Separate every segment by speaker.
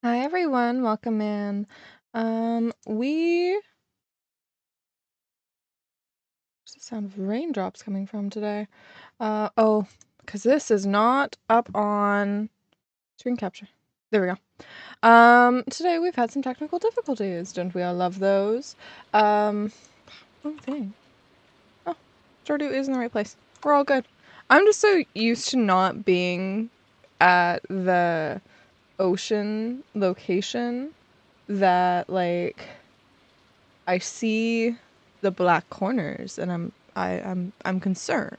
Speaker 1: Hi everyone, welcome in. Where's the sound of raindrops coming from today? Oh, because this is not up on screen capture. There we go. Today we've had some technical difficulties. Don't we all love those? One thing. Oh, Stardew is in the right place. We're all good. I'm just so used to not being at the ocean location that, like, I see the black corners and I'm concerned.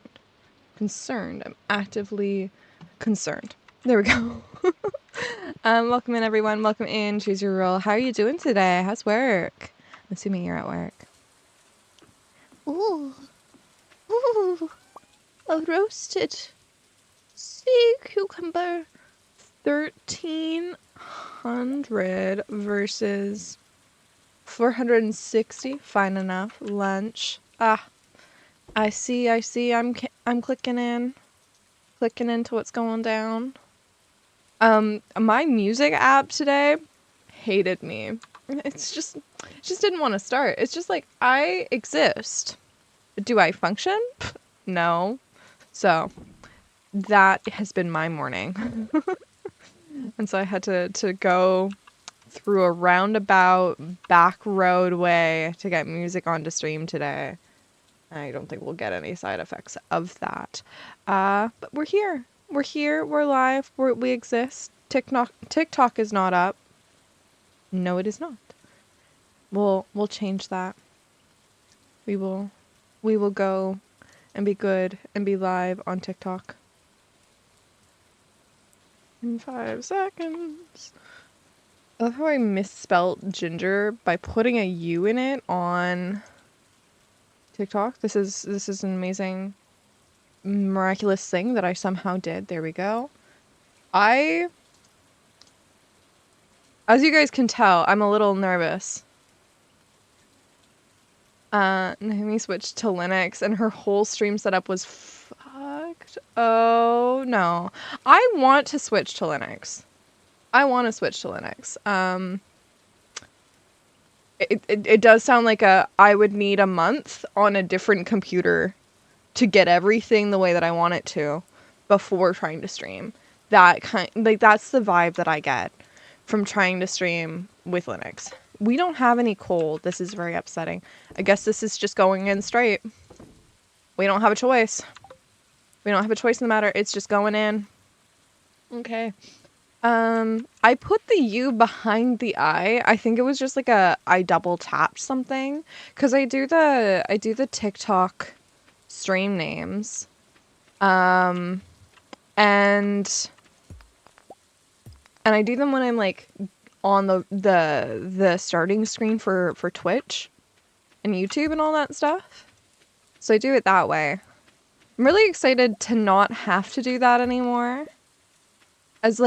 Speaker 1: Concerned. I'm actively concerned. There we go. Welcome in everyone. Welcome in. Choose your role. How are you doing today? How's work? I'm assuming you're at work.
Speaker 2: Ooh. Ooh. A roasted sea cucumber.
Speaker 1: 1,300 versus 460. Fine enough. Lunch. I see. I'm clicking into what's going down. My music app today hated me. It just didn't want to start. It's just like, I exist. Do I function? No. So that has been my morning. And so I had to go through a roundabout back roadway to get music onto stream today. I don't think we'll get any side effects of that. But we're here. We're here. We're live. We exist. TikTok is not up. No, it is not. We'll change that. We will go and be good and be live on TikTok in 5 seconds. I love how I misspelt ginger by putting a U in it on TikTok. This is an amazing, miraculous thing that I somehow did. There we go. As you guys can tell, I'm a little nervous. Naomi switched to Linux and her whole stream setup was fucked. Oh no. I want to switch to Linux. It does sound like I would need a month on a different computer to get everything the way that I want it to before trying to stream. That's the vibe that I get from trying to stream with Linux. We don't have any coal. This is very upsetting. I guess this is just going in straight. We don't have a choice. We don't have a choice in the matter. It's just going in. Okay. I put the U behind the I. I think it was just like I double tapped something. Cause I do the TikTok stream names. And I do them when I'm like on the starting screen for Twitch and YouTube and all that stuff. So I do it that way. I'm really excited to not have to do that anymore. As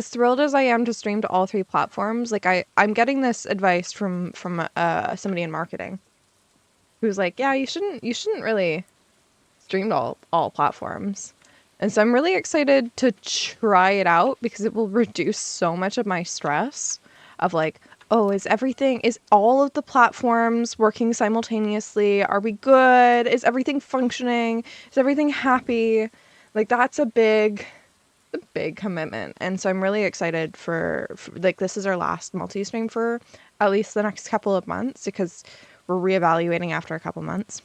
Speaker 1: thrilled as I am to stream to all 3 platforms, like I'm getting this advice from somebody in marketing who's like, yeah, you shouldn't really stream to all platforms. And so I'm really excited to try it out because it will reduce so much of my stress of like, oh, is all of the platforms working simultaneously? Are we good? Is everything functioning? Is everything happy? Like, that's a big commitment. And so I'm really excited for like, this is our last multi-stream for at least the next couple of months because we're reevaluating after a couple months.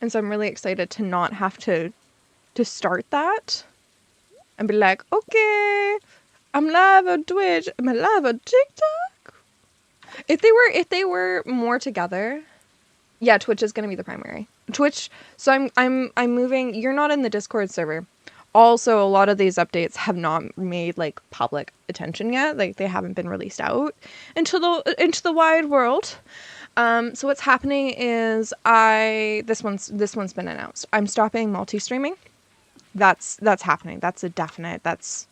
Speaker 1: And so I'm really excited to not have to start that and be like, okay, I'm live on Twitch, I'm live on TikTok. If they were more together, yeah, Twitch is gonna be the primary. Twitch, so I'm moving. You're not in the Discord server. Also, a lot of these updates have not made like public attention yet. Like, they haven't been released out into the wide world. So what's happening is this one's been announced. I'm stopping multi-streaming. That's happening. That's a definite. That's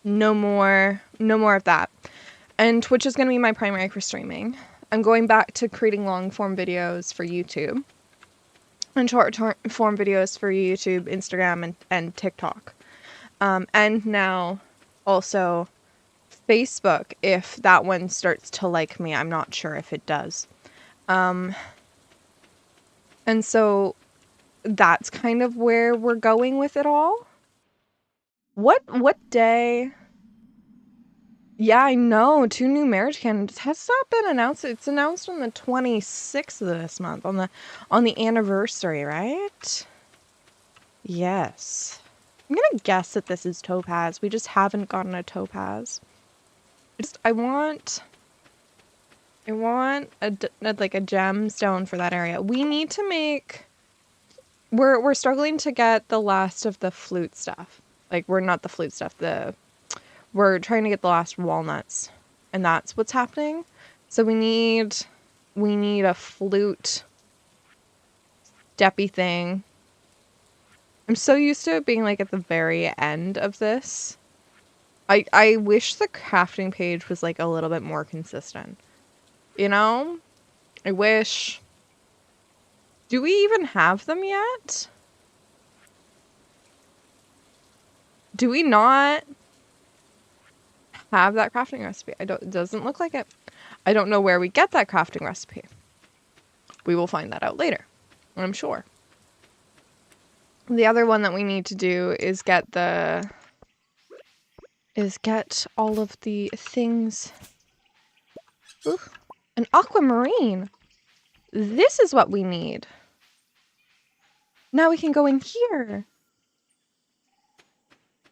Speaker 1: no more of that. And Twitch is going to be my primary for streaming. I'm going back to creating long form videos for YouTube and short form videos for YouTube, Instagram, and TikTok. And now also Facebook if that one starts to like me. I'm not sure if it does. And so that's kind of where we're going with it all. What day? Yeah, I know. 2 new marriage candidates. Has that been announced? It's announced on the 26th of this month, on the anniversary, right? Yes. I'm gonna guess that this is topaz. We just haven't gotten a topaz. I want like a gemstone for that area. We need to make. We're struggling to get the last of the flute stuff. Like, we're not the flute stuff. We're trying to get the last walnuts, and that's what's happening. So we need a flute steppy thing. I'm so used to it being like at the very end of this. I wish the crafting page was like a little bit more consistent. You know? I wish. Do we even have them yet? Do we not have that crafting recipe? It doesn't look like it. I don't know where we get that crafting recipe. We will find that out later, I'm sure. The other one that we need to do is get all of the things. Ooh, an aquamarine. This is what we need. Now we can go in here.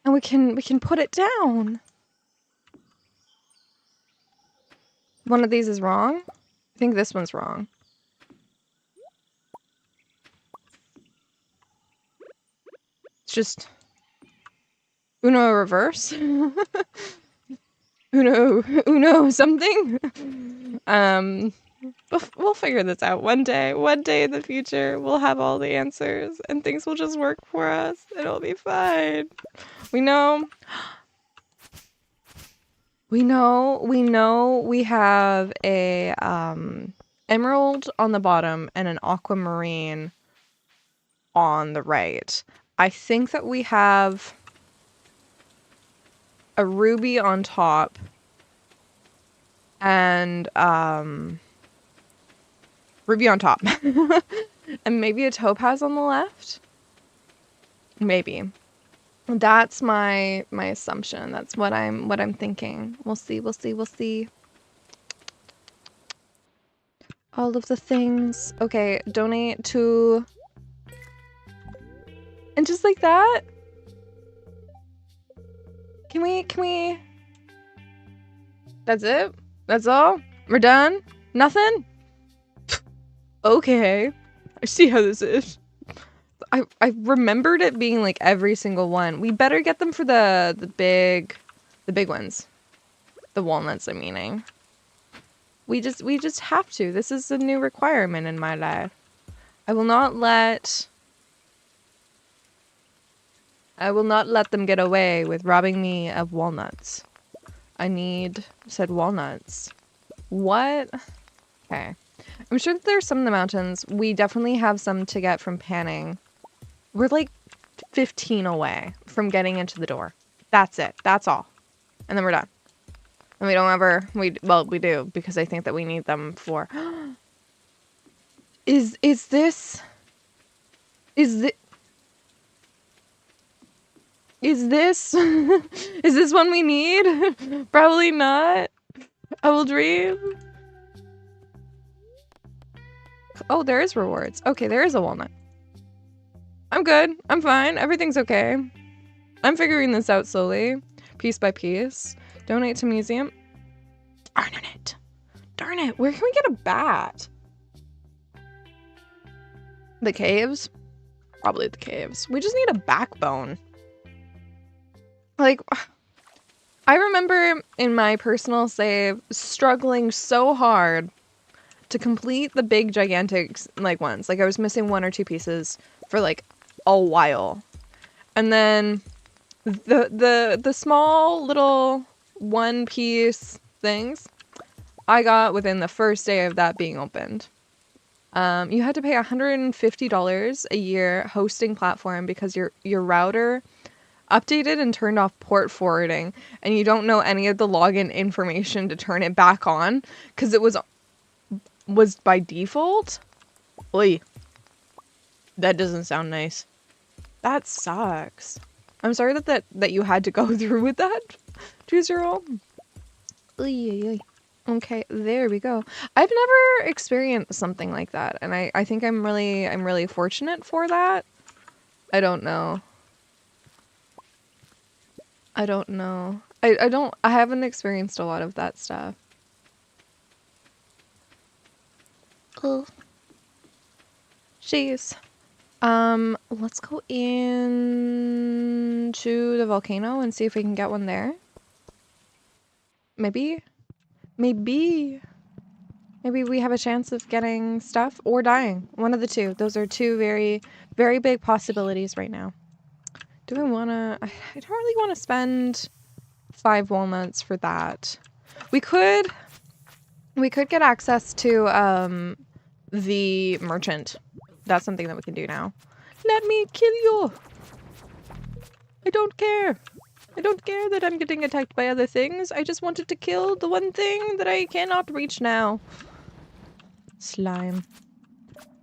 Speaker 1: And we can put it down. One of these is wrong. I think this one's wrong. It's just Uno reverse. Uno something. We'll figure this out one day. One day in the future, we'll have all the answers and things will just work for us. It'll be fine. We know we have a emerald on the bottom and an aquamarine on the right. I think that we have a ruby on top and ruby on top and maybe a topaz on the left. Maybe. That's my assumption. That's what I'm thinking. We'll see. All of the things. Okay, donate to. And just like that? Can we? That's it? That's all? We're done? Nothing? Okay. I see how this is. I remembered it being like every single one. We better get them for the big ones. The walnuts, I'm meaning. We just have to. This is a new requirement in my life. I will not let them get away with robbing me of walnuts. Said walnuts. What? Okay. I'm sure that there's some in the mountains. We definitely have some to get from panning. We're like 15 away from getting into the door. That's it. That's all. And then we're done. And we don't ever... we do, because I think that we need them for... Is this one we need? Probably not. I will dream. Oh, there is rewards. Okay, there is a walnut. I'm good. I'm fine. Everything's okay. I'm figuring this out slowly, piece by piece. Donate to museum. Darn it. Darn it. Where can we get a bat? The caves? Probably the caves. We just need a backbone. Like, I remember in my personal save struggling so hard to complete the big gigantic like ones. Like, I was missing 1 or 2 pieces for like a while. And then the small little 1-piece things I got within the first day of that being opened. You had to pay $150 a year hosting platform because your router updated and turned off port forwarding, and you don't know any of the login information to turn it back on because it was by default. Oy, that doesn't sound nice. That sucks. I'm sorry that you had to go through with that. 2-0. Oy. Okay, there we go. I've never experienced something like that, and I think I'm really fortunate for that. I don't know. I don't know. I haven't experienced a lot of that stuff.
Speaker 2: Oh,
Speaker 1: Jeez. Let's go into the volcano and see if we can get one there. Maybe we have a chance of getting stuff or dying. One of the two. Those are two very, very big possibilities right now. Do I wanna... I don't really want to spend 5 walnuts for that. We could get access to, the merchant. That's something that we can do now. Let me kill you! I don't care. I don't care that I'm getting attacked by other things. I just wanted to kill the one thing that I cannot reach now. Slime.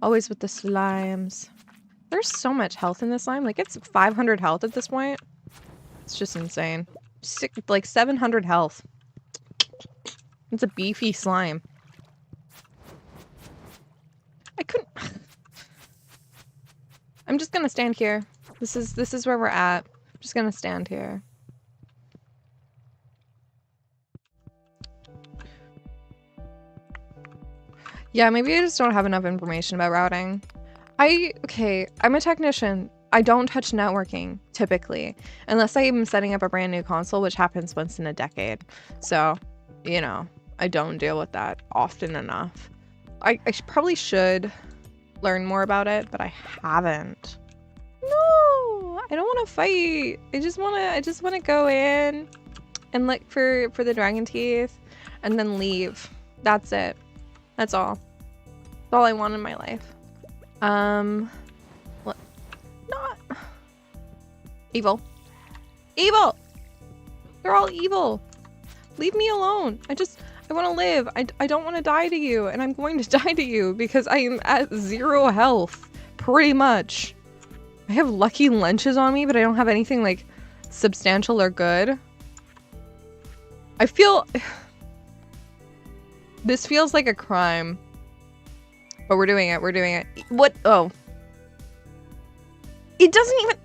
Speaker 1: Always with the slimes. There's so much health in this slime. Like, it's 500 health at this point. It's just insane. Like, 700 health. It's a beefy slime. I couldn't... I'm just gonna stand here. This is where we're at. I'm just gonna stand here. Yeah, maybe I just don't have enough information about routing. Okay, I'm a technician. I don't touch networking, typically. Unless I'm setting up a brand new console, which happens once in a decade. So, you know, I don't deal with that often enough. I probably should learn more about it, but I haven't. No! I don't want to fight. I just want to go in and look for the dragon teeth and then leave. That's it. That's all. That's all I want in my life. What? Not evil. Evil! They're all evil. Leave me alone. I want to live. I don't want to die to you, and I'm going to die to you because I am at 0 health, pretty much. I have lucky lunches on me, but I don't have anything, like, substantial or good. I feel... This feels like a crime. But we're doing it. We're doing it. What? Oh. It doesn't even...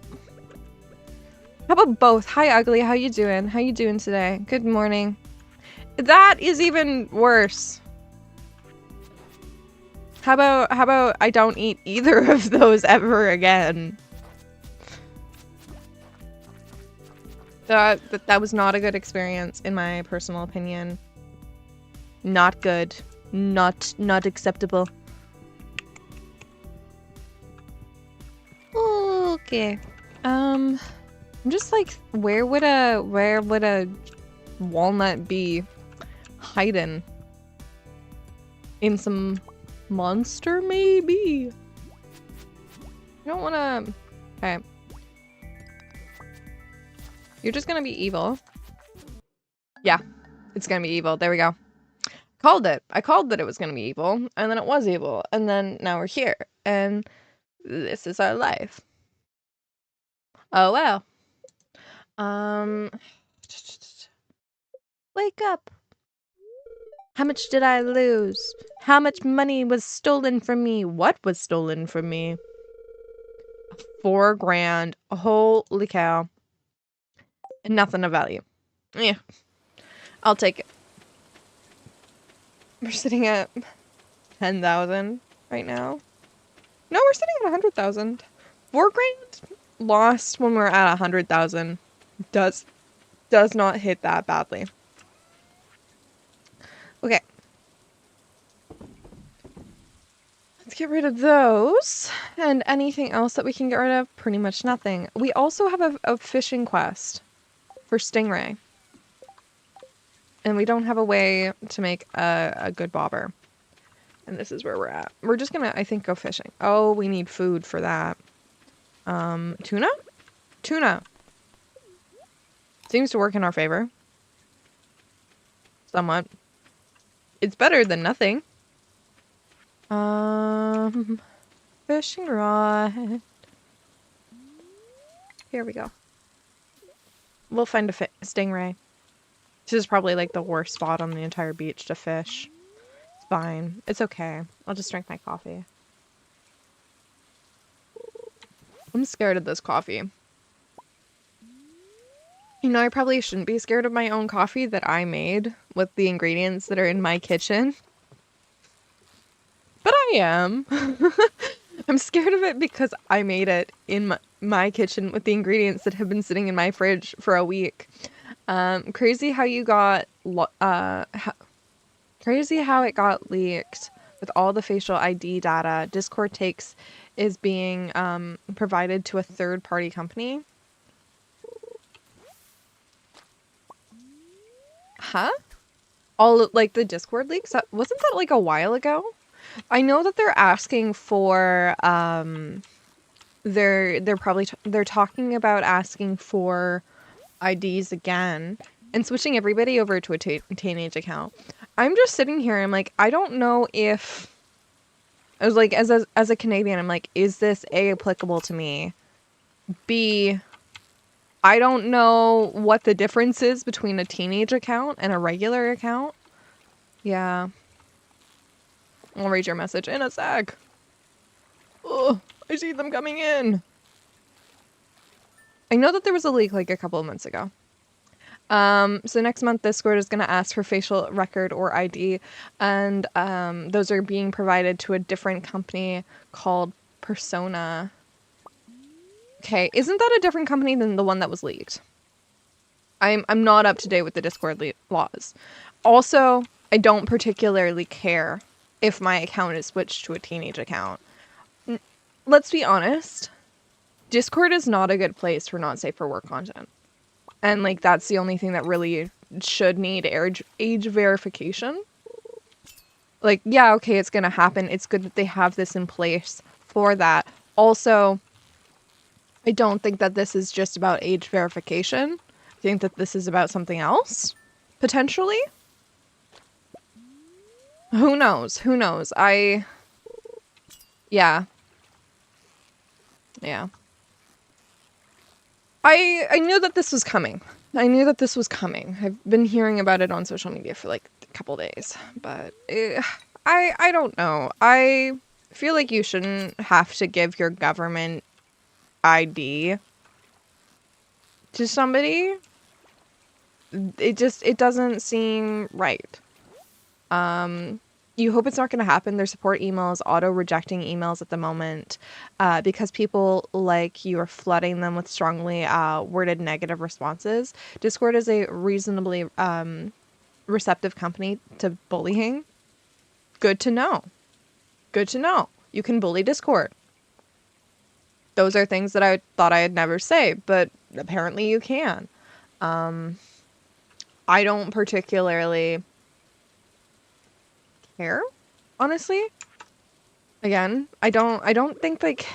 Speaker 1: How about both? Hi, Ugly. How you doing? How you doing today? Good morning. That is even worse. How about I don't eat either of those ever again? That was not a good experience, in my personal opinion. Not good. Not acceptable. Okay. I'm just like, where would a walnut be hiding? In some monster, maybe? I don't wanna... Okay. You're just gonna be evil. Yeah, it's gonna be evil. There we go. Called it. I called that it was gonna be evil, and then it was evil, and then now we're here, and this is our life. Oh well. Wake up. How much did I lose? How much money was stolen from me? What was stolen from me? 4 grand. Holy cow. And nothing of value. Yeah. I'll take it. We're sitting at 10,000 right now. No, we're sitting at 100,000. 4 grand lost when we're at 100,000 does not hit that badly. Okay. Let's get rid of those. And anything else that we can get rid of? Pretty much nothing. We also have a fishing quest for stingray. And we don't have a way to make a good bobber. And this is where we're at. We're just gonna, I think, go fishing. Oh, we need food for that. Tuna? Tuna. Seems to work in our favor. Somewhat. It's better than nothing. Fishing rod. Here we go. We'll find a stingray. This is probably like the worst spot on the entire beach to fish. It's fine. It's okay. I'll just drink my coffee. I'm scared of this coffee. You know, I probably shouldn't be scared of my own coffee that I made with the ingredients that are in my kitchen. But I am. I'm scared of it because I made it in my kitchen with the ingredients that have been sitting in my fridge for a week. Crazy how you got crazy how it got leaked with all the facial ID data Discord takes is being provided to a third-party company. Huh? All like the Discord leaks? Wasn't that like a while ago? I know that they're asking for they're talking about asking for IDs again and switching everybody over to a teenage account. I'm just sitting here and I'm like, I don't know if I was like, as a Canadian, I'm like, is this A, applicable to me? B, I don't know what the difference is between a teenage account and a regular account. Yeah. I'll read your message in a sec. Oh, I see them coming in. I know that there was a leak like a couple of months ago. So next month, Discord is going to ask for facial record or ID, and those are being provided to a different company called Persona. Okay, isn't that a different company than the one that was leaked? I'm not up to date with the Discord laws. Also, I don't particularly care if my account is switched to a teenage account. Let's be honest. Discord is not a good place for not safe for work content. And like that's the only thing that really should need age verification. Like, yeah, okay, it's gonna happen. It's good that they have this in place for that. Also, I don't think that this is just about age verification. I think that this is about something else, potentially. Who knows? Who knows? Yeah. Yeah. I knew that this was coming. I knew that this was coming. I've been hearing about it on social media for like a couple days, but I don't know. I feel like you shouldn't have to give your government ID to somebody. It doesn't seem right. You hope it's not going to happen. Their support emails auto-rejecting emails at the moment because people like you are flooding them with strongly worded negative responses. Discord is a reasonably receptive company to bullying. Good to know. Good to know. You can bully Discord. Those are things that I thought I'd never say, but apparently you can. I don't particularly care, honestly. Again, I don't think like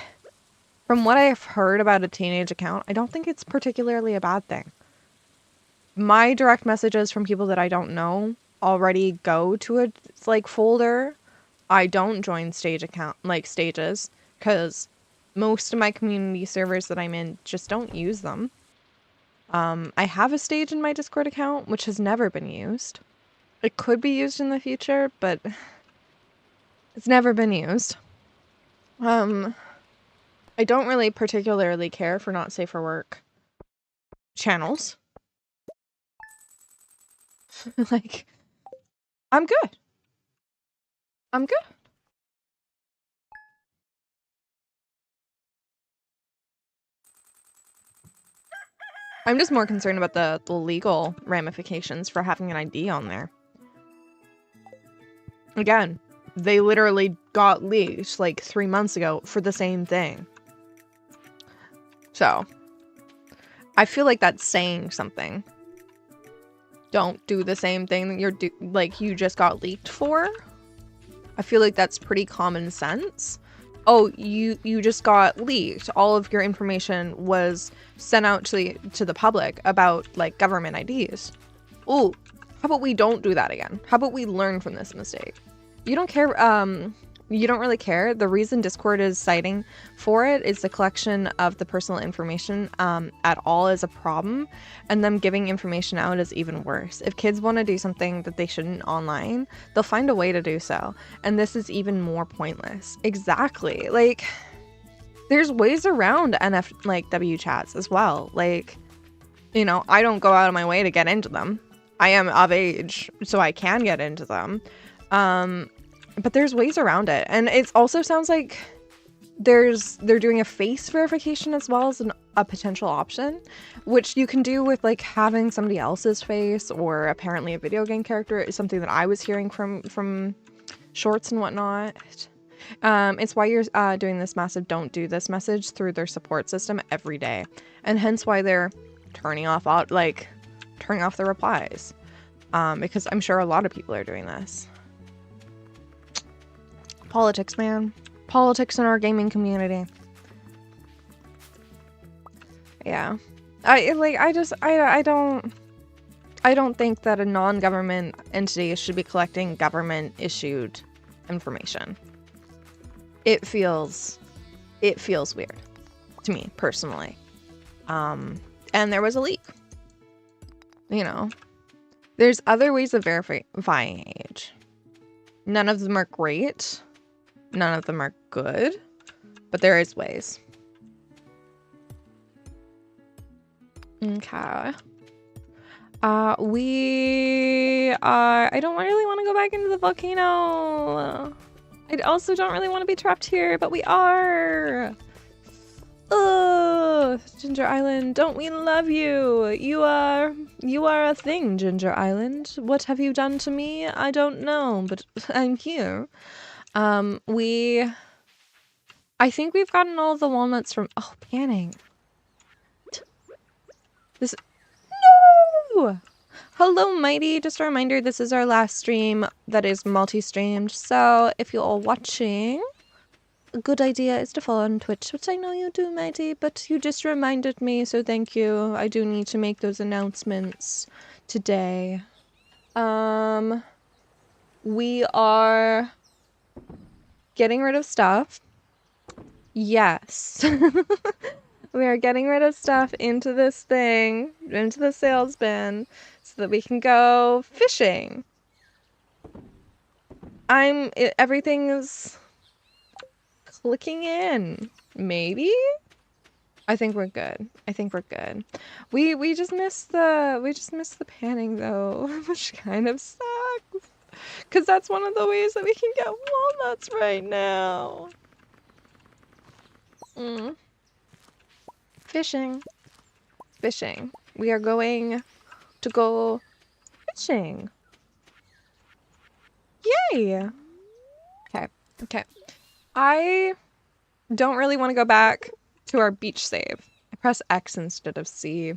Speaker 1: from what I've heard about a teenage account, I don't think it's particularly a bad thing. My direct messages from people that I don't know already go to a like folder. I don't join stages because most of my community servers that I'm in just don't use them. I have a stage in my Discord account which has never been used. It could be used in the future, but it's never been used. I don't really particularly care for not safe for work channels. Like, I'm good. I'm good. I'm just more concerned about the legal ramifications for having an ID on there. Again, they literally got leaked like 3 months ago for the same thing. So, I feel like that's saying something. Don't do the same thing that you just got leaked for. I feel like that's pretty common sense. oh, you just got leaked. All of your information was sent out to the public about like government IDs. Oh, how about we don't do that again? How about we learn from this mistake? You don't care, you don't really care. The reason Discord is citing for it is the collection of the personal information at all is a problem, and them giving information out is even worse. If kids want to do something that they shouldn't online, they'll find a way to do so, and this is even more pointless. Exactly. Like, there's ways around W chats as well. Like, you know, I don't go out of my way to get into them. I am of age, so I can get into them. But there's ways around it. And it also sounds like they're doing a face verification as well as a potential option, which you can do with like having somebody else's face or apparently a video game character is something that I was hearing from shorts and whatnot. It's why you're doing this massive don't do this message through their support system every day. And hence why they're turning off the replies. Because I'm sure a lot of people are doing this. Politics, man. Politics in our gaming community. Yeah. I don't think that a non-government entity should be collecting government issued information. It feels weird to me personally. And there was a leak. You know, there's other ways of verifying age. None of them are great. None of them are good, but there is ways. Okay. I don't really want to go back into the volcano. I also don't really want to be trapped here, but we are. Ugh, Ginger Island, don't we love you? You are a thing, Ginger Island. What have you done to me? I don't know, but I'm here. I think we've gotten all the walnuts from, oh, panning. No! Hello, Mighty. Just a reminder, this is our last stream that is multi-streamed. So if you're all watching, a good idea is to follow on Twitch, which I know you do, Mighty, but you just reminded me, so thank you. I do need to make those announcements today. We are getting rid of stuff. Yes. We are getting rid of stuff into this thing, into the sales bin, so that we can go fishing. Everything is clicking in. Maybe? I think we're good. I think we're good. We just missed the panning though, which kind of sucks. Cause that's one of the ways that we can get walnuts right now. Fishing. Fishing. We are going to go fishing. Yay! Okay. Okay. I don't really want to go back to our beach save. I press X instead of C.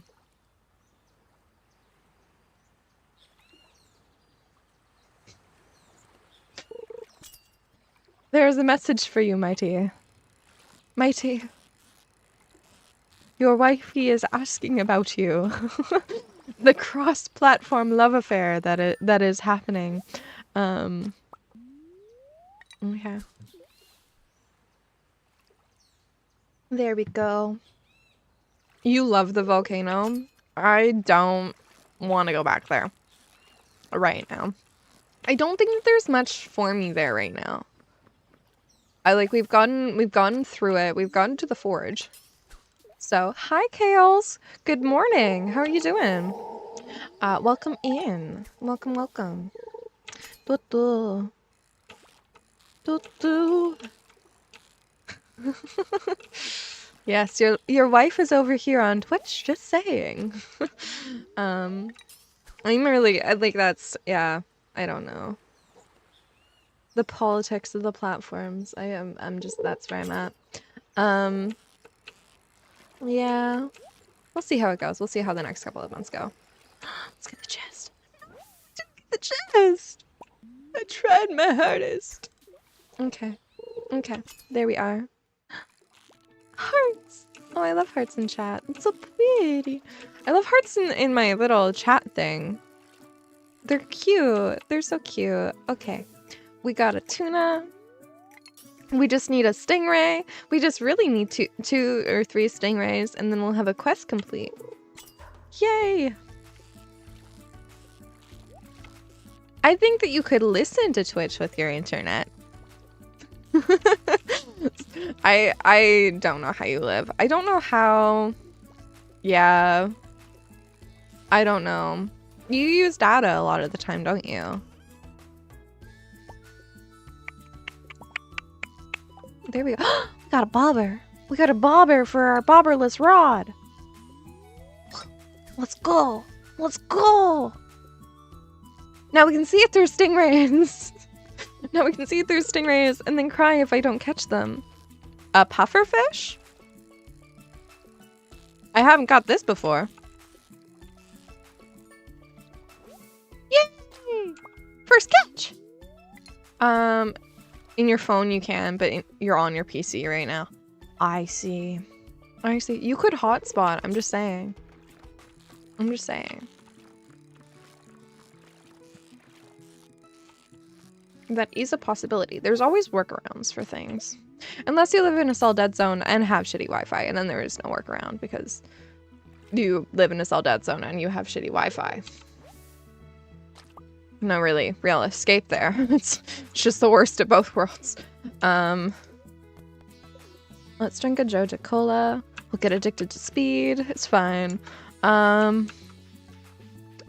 Speaker 1: There's a message for you, Mighty. Mighty. Your wifey is asking about you. The cross-platform love affair that is happening. Okay. There we go. You love the volcano. I don't want to go back there right now. I don't think that there's much for me there right now. We've gone through it. We've gotten to the forge. So, hi Kales. Good morning. How are you doing? Welcome in. Welcome, welcome. Tutu. Tutu. Yes, your wife is over here on Twitch, just saying. I'm really, that's, yeah, I don't know. The politics of the platforms. I'm just, that's where I'm at. Yeah. We'll see how it goes. We'll see how the next couple of months go. Let's get the chest. Get the chest! I tried my hardest. Okay. Okay, there we are. Hearts! Oh, I love hearts in chat. It's so pretty. I love hearts in my little chat thing. They're cute. They're so cute. Okay, we got a tuna. We just need a stingray. We just really need two or three stingrays, and then we'll have a quest complete. Yay! I think that you could listen to Twitch with your internet. I don't know how you live. I don't know how... Yeah. I don't know. You use data a lot of the time, don't you? There we go. We got a bobber. We got a bobber for our bobberless rod. Let's go. Let's go. Now we can see it through stingrays. Now we can see it through stingrays and then cry if I don't catch them. A pufferfish? I haven't got this before. Yay! First catch! In your phone you can, but you're on your PC right now. I see. I see. You could hotspot. I'm just saying. I'm just saying. That is a possibility. There's always workarounds for things. Unless you live in a cell dead zone and have shitty Wi-Fi, and then there is no workaround because you live in a cell dead zone and you have shitty Wi-Fi. No really real escape there. It's just the worst of both worlds. Let's drink a Joja Cola. We'll get addicted to speed. It's fine.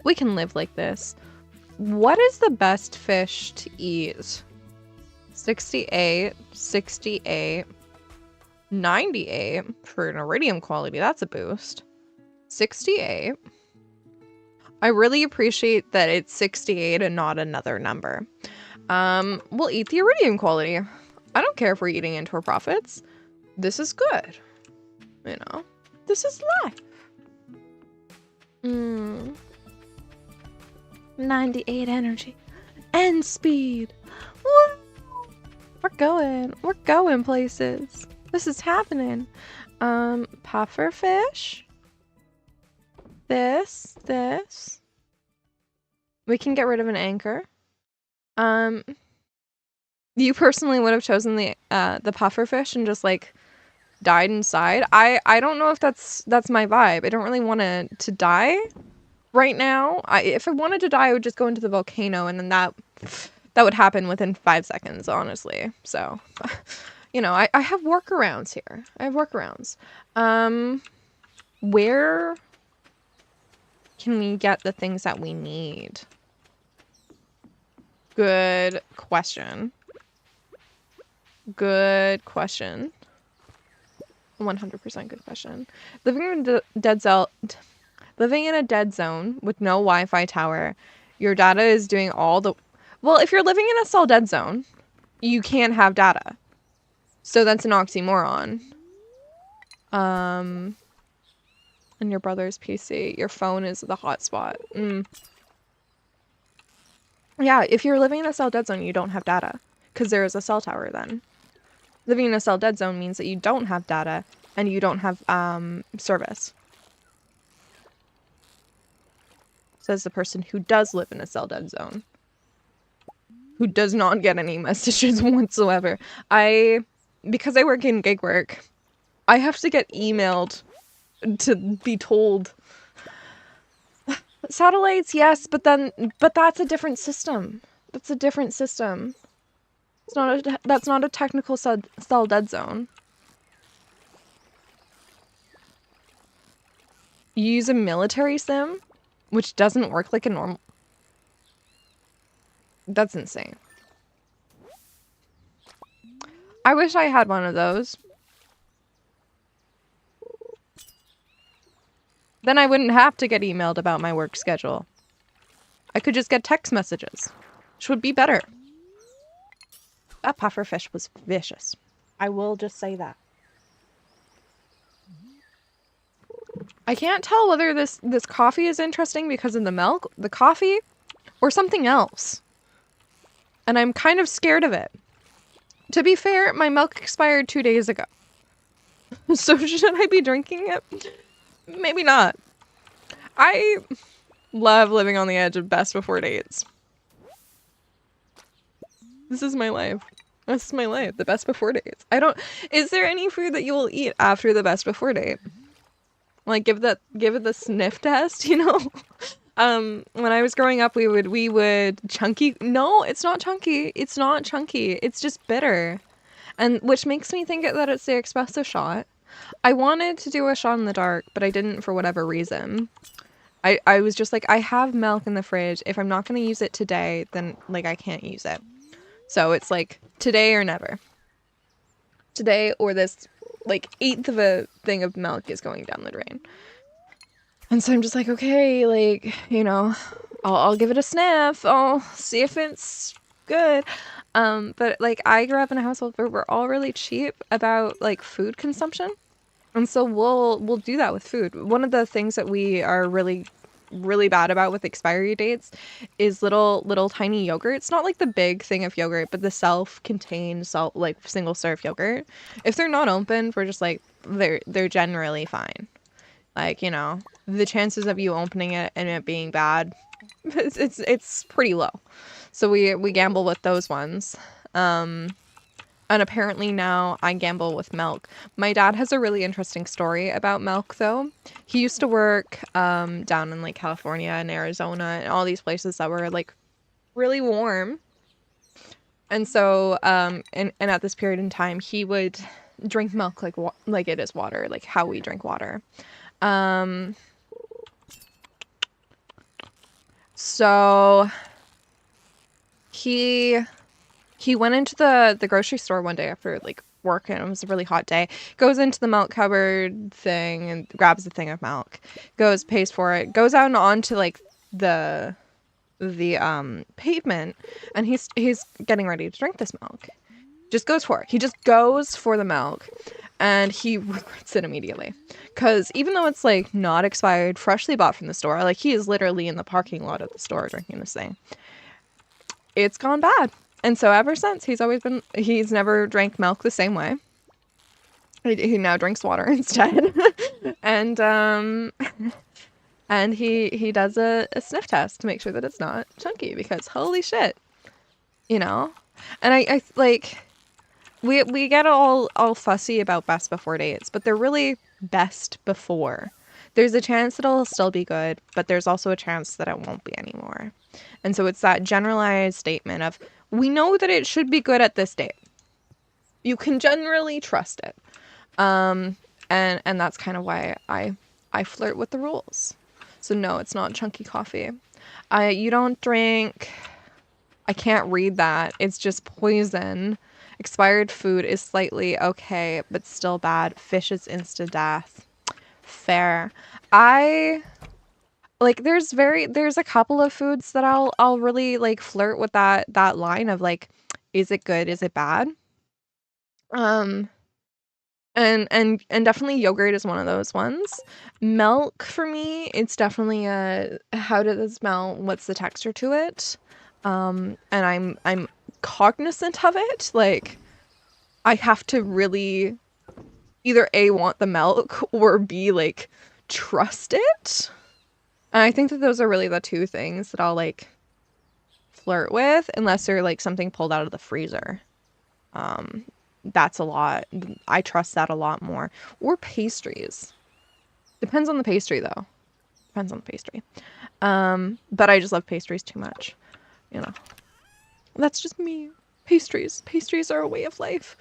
Speaker 1: We can live like this. What is the best fish to eat? 68, 68, 98 for an iridium quality. That's a boost. 68. I really appreciate that it's 68 and not another number. We'll eat the iridium quality. I don't care if we're eating into our profits. This is good. You know, this is life. 98 energy and speed. Woo! We're going places. This is happening. Pufferfish. This. We can get rid of an anchor. You personally would have chosen the pufferfish and just like died inside. I don't know if that's my vibe. I don't really want to die right now. If I wanted to die, I would just go into the volcano, and then that would happen within 5 seconds, honestly. So, you know, I have workarounds here. I have workarounds. Where can we get the things that we need? Good question. Good question. 100% good question. Living in a dead zone with no Wi-Fi tower, your data is doing all the... Well, if you're living in a cell dead zone, you can't have data. So that's an oxymoron. And your brother's PC. Your phone is the hotspot. Yeah, if you're living in a cell dead zone, you don't have data. Because there is a cell tower then. Living in a cell dead zone means that you don't have data and you don't have service. Says the person who does live in a cell dead zone. Who does not get any messages whatsoever. Because I work in gig work, I have to get emailed to be told. Satellites, yes, but that's a different system. That's a different system. That's not a technical cell dead zone. You use a military sim, which doesn't work like a normal... That's insane. I wish I had one of those. Then I wouldn't have to get emailed about my work schedule. I could just get text messages, which would be better. That pufferfish was vicious. I will just say that. I can't tell whether this coffee is interesting because of the milk, the coffee, or something else. And I'm kind of scared of it. To be fair, my milk expired 2 days ago. So should I be drinking it? Maybe not. I love living on the edge of best before dates. This is my life. This is my life. The best before dates. Is there any food that you will eat after the best before date? Like give it the sniff test, you know? When I was growing up, we would chunky. No, it's not chunky. It's not chunky. It's just bitter. And which makes me think that it's the espresso shot. I wanted to do a shot in the dark, but I didn't for whatever reason. I was just like, I have milk in the fridge. If I'm not going to use it today, then like I can't use it. So it's like today or never. Today or this like eighth of a thing of milk is going down the drain. And so I'm just like, okay, like, you know, I'll give it a sniff. I'll see if it's good. But like I grew up in a household where we're all really cheap about like food consumption. And so we'll do that with food. One of the things that we are really bad about with expiry dates is little tiny yogurts. Not like the big thing of yogurt, but the self-contained like single serve yogurt. If they're not opened, we're just like they're generally fine. Like, you know, the chances of you opening it and it being bad, it's pretty low. So we gamble with those ones. And apparently now I gamble with milk. My dad has a really interesting story about milk, though. He used to work down in like California and Arizona and all these places that were like really warm. And so, and at this period in time, he would drink milk like it is water, like how we drink water. So he went into the grocery store one day after like work and it was a really hot day. Goes into the milk cupboard thing and grabs a thing of milk. Goes, pays for it. Goes out and onto like the pavement and he's getting ready to drink this milk. Just goes for it. He just goes for the milk and he regrets it immediately. Because even though it's like not expired, freshly bought from the store, like he is literally in the parking lot of the store drinking this thing. It's gone bad. And so ever since, he's never drank milk the same way. He now drinks water instead. And and he does a sniff test to make sure that it's not chunky because holy shit, you know? And I like we get all fussy about best before dates, but they're really best before. There's a chance that it'll still be good, but there's also a chance that it won't be anymore. And so it's that generalized statement of, we know that it should be good at this date. You can generally trust it. And that's kind of why I flirt with the rules. So no, it's not chunky coffee. You don't drink, I can't read that. It's just poison. Expired food is slightly okay, but still bad. Fish is instant death. Fair. There's a couple of foods that I'll really like flirt with that line of like, is it good? Is it bad? Um and definitely yogurt is one of those ones. Milk for me, it's definitely a how does it smell? What's the texture to it? And I'm cognizant of it. Like I have to really either A, want the milk or B, like trust it. And I think that those are really the two things that I'll like flirt with, unless they're like something pulled out of the freezer. That's a lot. I trust that a lot more. Or pastries. Depends on the pastry though. Depends on the pastry. But I just love pastries too much. You know. That's just me. Pastries. Pastries are a way of life.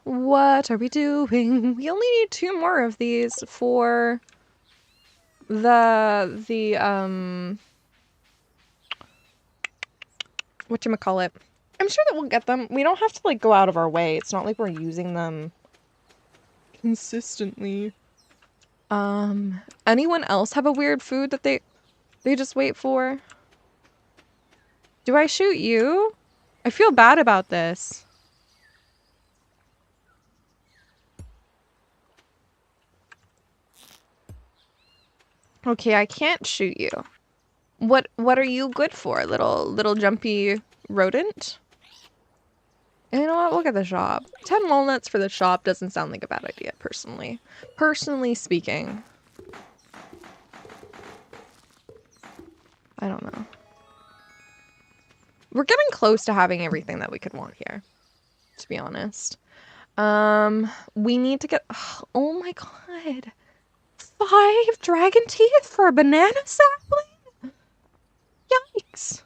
Speaker 1: What are we doing? We only need 2 more of these for the whatchamacallit. I'm sure that we'll get them. We don't have to like go out of our way. It's not like we're using them consistently. Anyone else have a weird food that they just wait for? Do I shoot you? I feel bad about this. Okay, I can't shoot you. What are you good for, little jumpy rodent? You know what? We'll get the shop. 10 walnuts for the shop doesn't sound like a bad idea, personally. Personally speaking. I don't know. We're getting close to having everything that we could want here, to be honest. We need to get... Oh my god. 5 dragon teeth for a banana sapling? Yikes.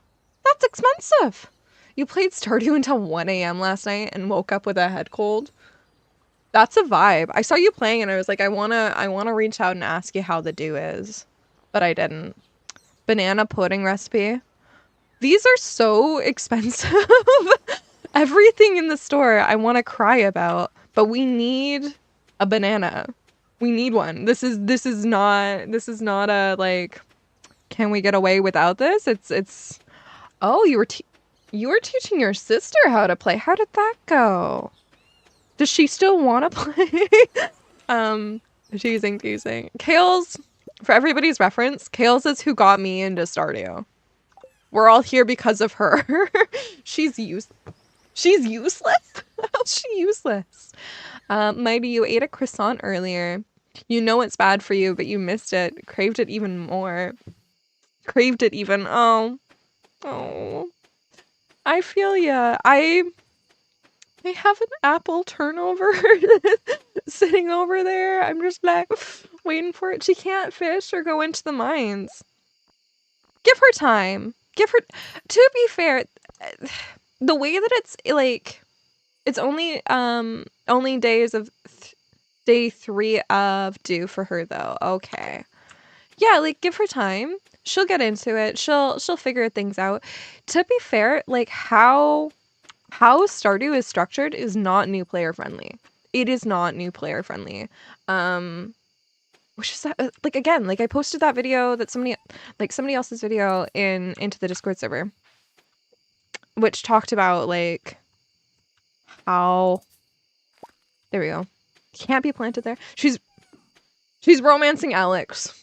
Speaker 1: That's expensive. You played Stardew until 1 a.m. last night and woke up with a head cold? That's a vibe. I saw you playing and I was like, I wanna reach out and ask you how the dew is. But I didn't. Banana pudding recipe. These are so expensive. Everything in the store I want to cry about, but we need a banana. We need one. This is not a like, can we get away without this? It's oh, you were teaching your sister how to play. How did that go? Does she still want to play? Teasing. Kales, for everybody's reference, Kales is who got me into Stardew. We're all here because of her. She's useless? How's she useless? Mighty, you ate a croissant earlier. You know it's bad for you, but you missed it. Craved it even more. Craved it even. Oh. Oh. I feel ya. I have an apple turnover sitting over there. I'm just like waiting for it. She can't fish or go into the mines. Give her time. Give her... To be fair, the way that it's like... It's only days of day 3 of due for her though. Okay. Yeah, like give her time. She'll get into it. She'll figure things out. To be fair, like how Stardew is structured is not new player friendly. It is not new player friendly. Which is that, like again, like I posted that video that somebody else's video into the Discord server, which talked about like how there we go. Can't be planted there. She's romancing Alex.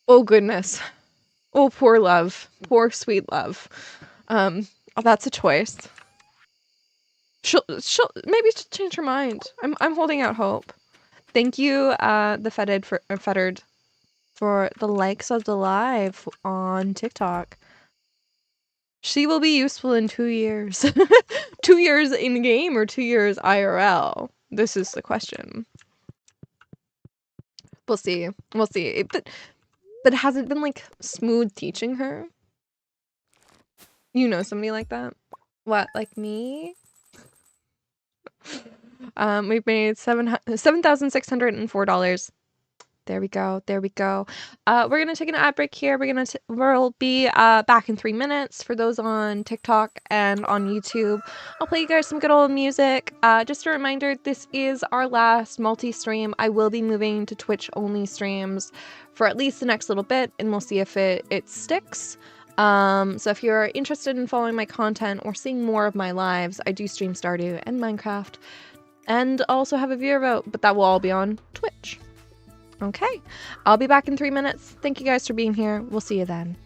Speaker 1: Oh goodness. Oh poor love. Poor sweet love. Oh, that's a choice. She'll maybe she'll change her mind. I'm holding out hope. Thank you, the Fettered for the likes of the live on TikTok. She will be useful in 2 years. 2 years in game or 2 years IRL? This is the question. We'll see. We'll see. But has it been like smooth teaching her? You know somebody like that? What, like me? We've made $7,604. There we go. There we go. We're gonna take an ad break here. We'll be back in 3 minutes for those on TikTok and on YouTube. I'll play you guys some good old music. Just a reminder, this is our last multi-stream. I will be moving to Twitch only streams for at least the next little bit, and we'll see if it sticks. So if you're interested in following my content or seeing more of my lives, I do stream Stardew and Minecraft, and also have a viewer vote, but that will all be on Twitch. Okay, I'll be back in 3 minutes. Thank you guys for being here. We'll see you then.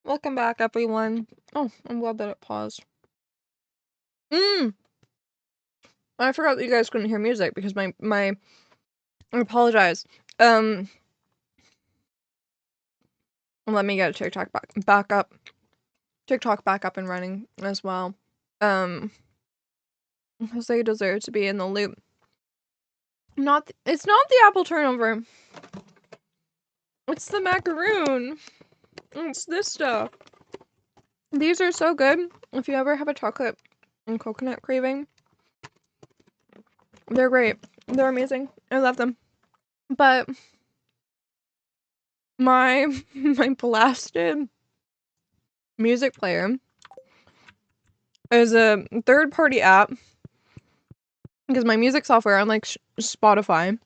Speaker 1: Welcome back, everyone. Oh, I'm glad that it paused. I forgot that you guys couldn't hear music because my I apologize. Let me get a TikTok back up. TikTok back up and running as well. Because they deserve to be in the loop. It's not the apple turnover. It's the macaroon. It's this stuff. These are so good. If you ever have a chocolate and coconut craving, they're great. They're amazing. I love them. But my blasted music player is a third-party app because my music software, unlike Spotify,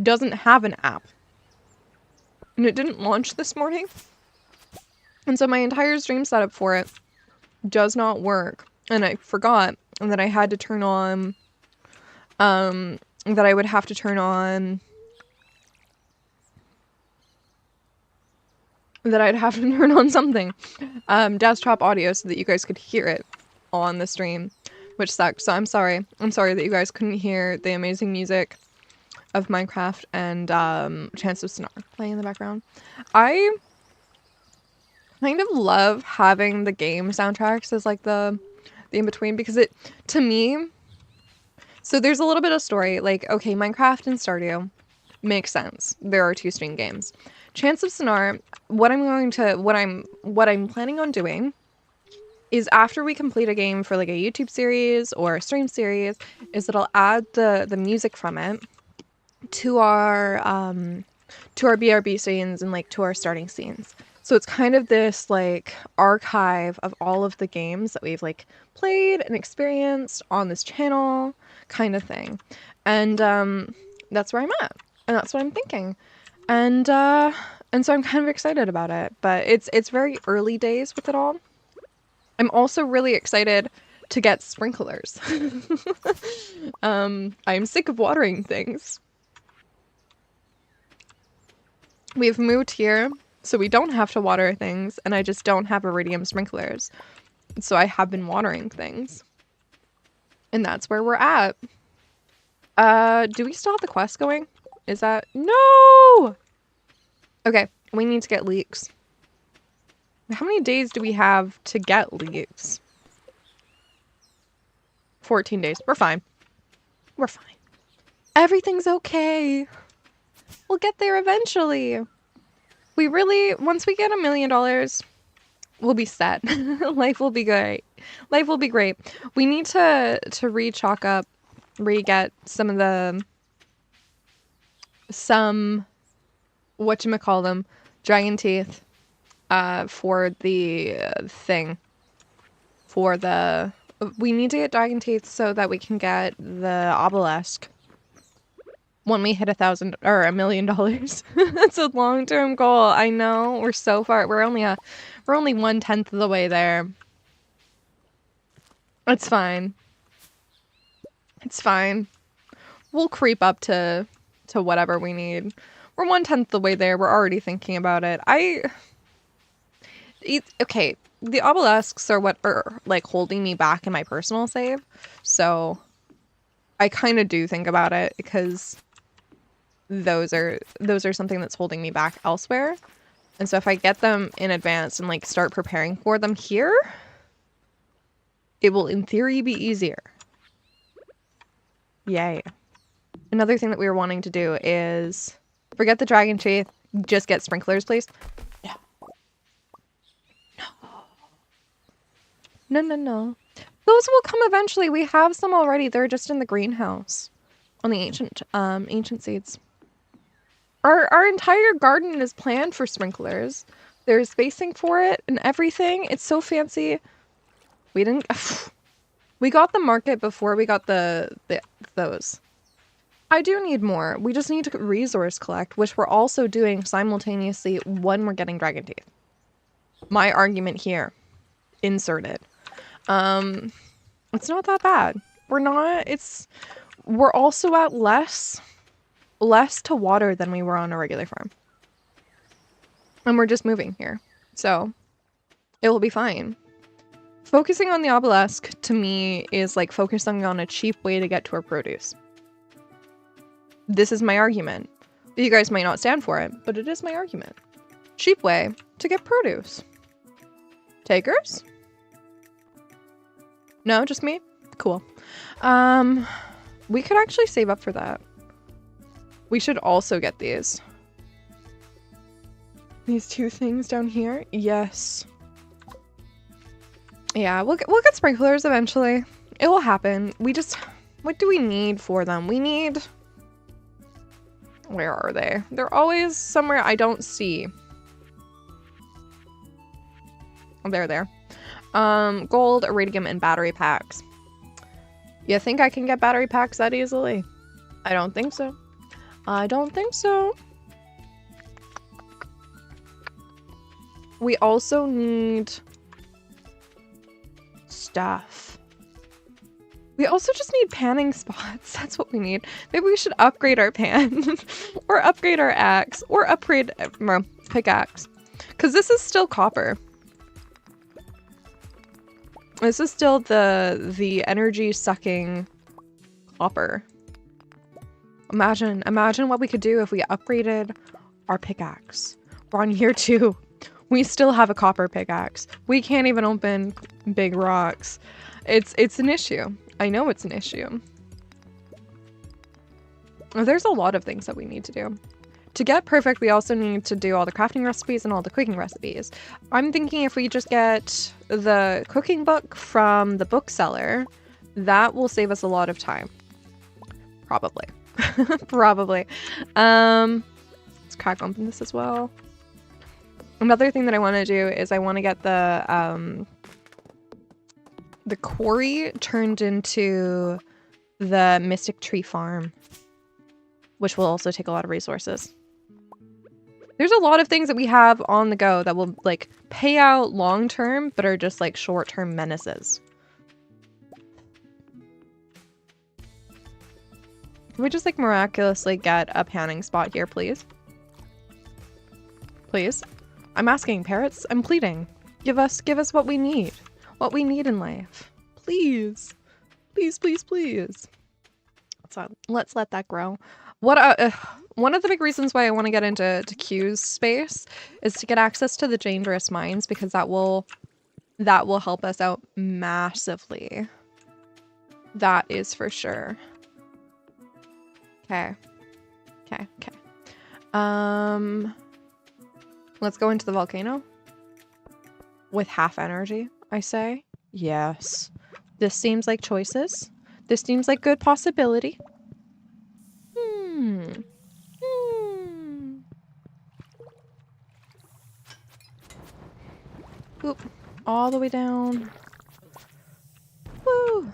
Speaker 1: doesn't have an app. And it didn't launch this morning. And so my entire stream setup for it does not work. And I forgot that I had to turn on, that I would have to turn on, that I'd have to turn on something, desktop audio so that you guys could hear it on the stream, which sucks. So I'm sorry. I'm sorry that you guys couldn't hear the amazing music of Minecraft and, Chance of Snar playing in the background. I kind of love having the game soundtracks as like the in-between because it, to me, so there's a little bit of story, like, okay, Minecraft and Stardew makes sense. There are 2 Steam games. Chance of Sonar, what I'm planning on doing is after we complete a game for like a YouTube series or a stream series, is that I'll add the music from it to our BRB scenes and like to our starting scenes. So it's kind of this like archive of all of the games that we've like played and experienced on this channel kind of thing. And that's where I'm at. And that's what I'm thinking. And so I'm kind of excited about it, but it's very early days with it all. I'm also really excited to get sprinklers. I'm sick of watering things. We've moved here, so we don't have to water things, and I just don't have iridium sprinklers. So I have been watering things. And that's where we're at. Do we still have the quest going? Is that... No! Okay, we need to get leeks. How many days do we have to get leeks? 14 days. We're fine. We're fine. Everything's okay. We'll get there eventually. We really, once we get $1 million, we'll be set. Life will be great. Life will be great. We need to re-chalk up, re-get some of the, whatchamacallem, dragon teeth, for the thing. For the, we need to get dragon teeth so that we can get the obelisk. When we hit $1 million. That's a long-term goal. I know, we're so far. We're only 1/10 of the way there. It's fine. It's fine. We'll creep up to whatever we need. We're 1/10 the way there. We're already thinking about it. Okay, the obelisks are what are like holding me back in my personal save. So I kind of do think about it because those are something that's holding me back elsewhere. And so if I get them in advance and like start preparing for them here, it will in theory be easier. Yay. Another thing that we were wanting to do is forget the dragon teeth, just get sprinklers, please. No. No. No. Those will come eventually. We have some already. They're just in the greenhouse on the ancient seeds. Our entire garden is planned for sprinklers. There's spacing for it and everything. It's so fancy. We didn't... We got the market before we got those. I do need more. We just need to resource collect, which we're also doing simultaneously when we're getting dragon teeth. My argument here. Inserted. It's not that bad. We're also at less to water than we were on a regular farm. And we're just moving here. So, It will be fine. Focusing on the obelisk, to me, is like focusing on a cheap way to get to our produce. This is my argument. You guys might not stand for it, but it is my argument. Cheap way to get produce. Takers? No, just me? Cool. We could actually save up for that. We should also get these. These two things down here? Yes. Yeah, we'll get sprinklers eventually. It will happen. We just... What do we need for them? We need... Where are they? They're always somewhere I don't see. Oh, they're there. Gold, iridium, and battery packs. You think I can get battery packs that easily? I don't think so. I don't think so. We also need stuff. We also just need panning spots. That's what we need. Maybe we should upgrade our pan or upgrade our axe or upgrade pickaxe. Because this is still copper. This is still the energy sucking copper. Imagine what we could do if we upgraded our pickaxe. We're on year 2. We still have a copper pickaxe. We can't even open big rocks. It's an issue. I know it's an issue. There's a lot of things that we need to do. To get perfect, we also need to do all the crafting recipes and all the cooking recipes. I'm thinking if we just get the cooking book from the bookseller, that will save us a lot of time. Probably. Probably. Let's crack open this as well. Another thing that I want to do is I want to get the quarry turned into the Mystic Tree Farm, which will also take a lot of resources. There's a lot of things that we have on the go that will like pay out long term, but are just like short term menaces. Can we just like miraculously get a panning spot here, please? Please? I'm asking, parrots. I'm pleading. Give us what we need. What we need in life. Please. Please, please, please. Let's let that grow. What one of the big reasons why I want to get into Q's space is to get access to the dangerous mines, because that will help us out massively. That is for sure. Okay. Okay, okay. Let's go into the volcano. With half energy, I say. Yes. This seems like choices. This seems like good possibility. Oop. All the way down. Woo!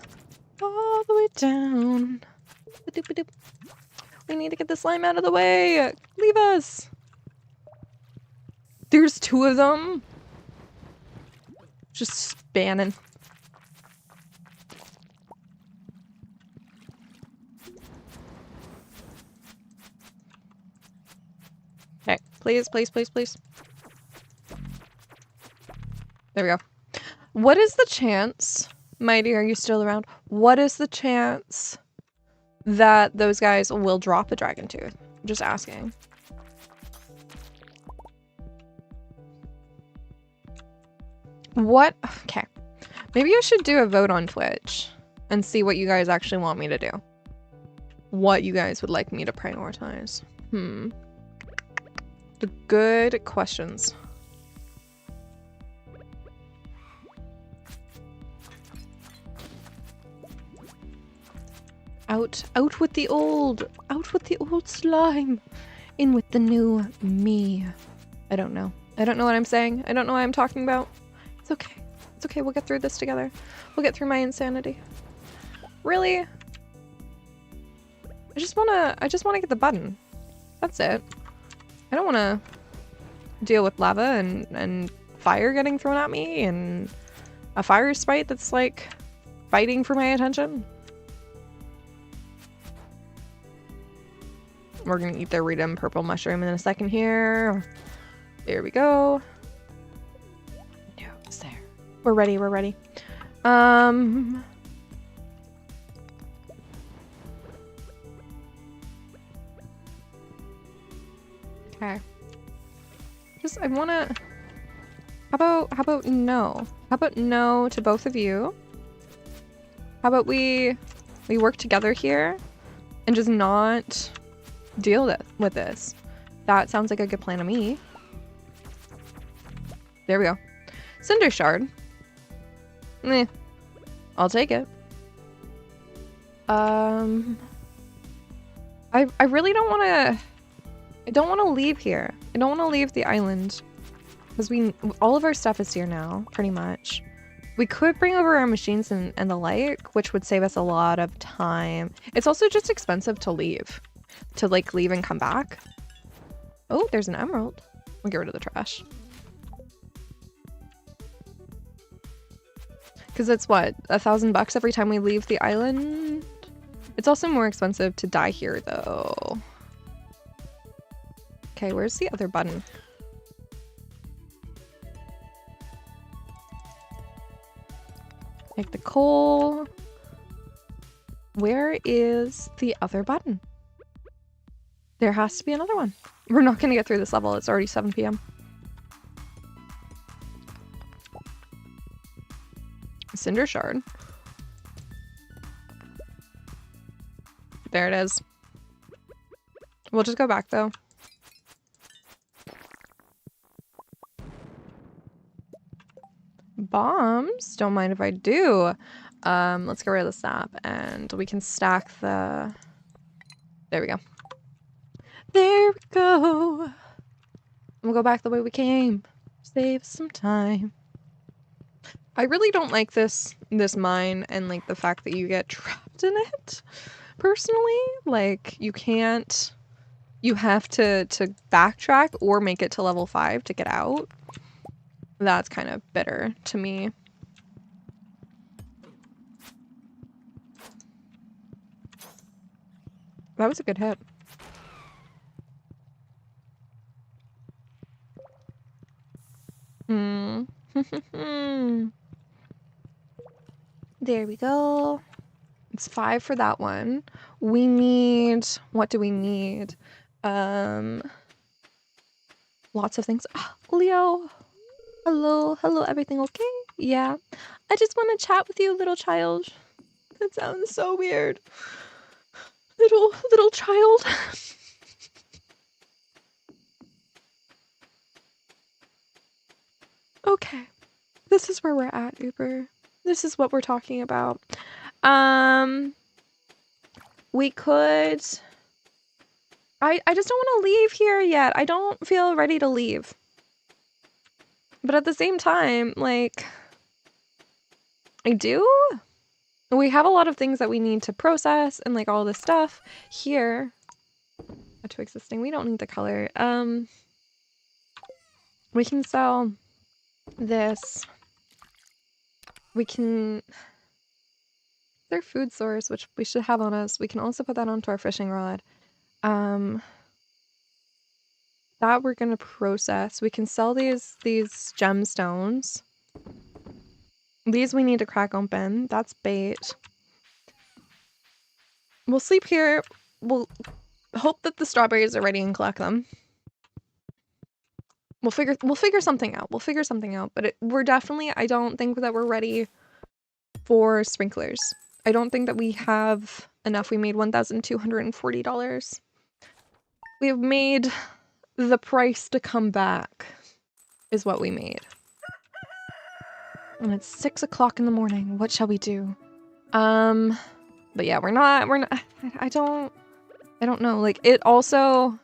Speaker 1: All the way down. Ba-doop-ba-doop. We need to get the slime out of the way. Leave us. There's 2 of them. Just spanning. Okay, please, please, please, please. There we go. What is the chance, Mighty, are you still around? What is the chance that those guys will drop a dragon tooth? Just asking. What? Okay. Maybe I should do a vote on Twitch and see what you guys actually want me to do. What you guys would like me to prioritize. The good questions. Out with the old slime. In with the new me. I don't know. I don't know what I'm saying. I don't know what I'm talking about. It's okay. It's okay. We'll get through this together. We'll get through my insanity. Really? I just wanna get the button. That's it. I don't wanna deal with lava and fire getting thrown at me and a fire sprite that's like fighting for my attention. We're gonna eat the iridium purple mushroom in a second here. There we go. No We're ready, we're ready. Okay. Just, I wanna... How about no? How about no to both of you? How about we work together here and just not deal with this? That sounds like a good plan to me. There we go. Cinder shard. Meh. I'll take it. I really don't want to... I don't want to leave here. I don't want to leave the island. Because all of our stuff is here now, pretty much. We could bring over our machines and the like, which would save us a lot of time. It's also just expensive to leave. To, like, leave and come back. Oh, there's an emerald. We'll get rid of the trash. Because it's what? $1,000 every time we leave the island? It's also more expensive to die here, though. Okay, where's the other button? Make the coal. Where is the other button? There has to be another one. We're not going to get through this level. It's already 7 p.m. Cinder shard. There it is. We'll just go back though. Bombs? Don't mind if I do. Let's get rid of the sap and we can stack the... There we go. There we go. We'll go back the way we came. Save some time. I really don't like this mine and like the fact that you get trapped in it. Personally, like you have to backtrack or make it to level 5 to get out. That's kind of bitter to me. That was a good hit. There we go. It's 5 for that one. We need... What do we need? Lots of things. Oh, Leo! Hello, hello, everything okay? Yeah. I just want to chat with you, little child. That sounds so weird. Little child. Okay. This is where we're at, Uber. This is what we're talking about. We could... I just don't want to leave here yet. I don't feel ready to leave. But at the same time, like... I do? We have a lot of things that we need to process and like all this stuff here. To existing. We don't need the color. We can sell this. We can... Their food source, which we should have on us. We can also put that onto our fishing rod. That we're gonna process. We can sell these gemstones. These we need to crack open. That's bait. We'll sleep here. We'll hope that the strawberries are ready and collect them. We'll figure something out. We'll figure something out. But we're definitely... I don't think that we're ready for sprinklers. I don't think that we have enough. We made $1,240. We have made the price to come back is what we made. And it's 6 o'clock in the morning. What shall we do? But yeah, we're not, I don't know. Like, it also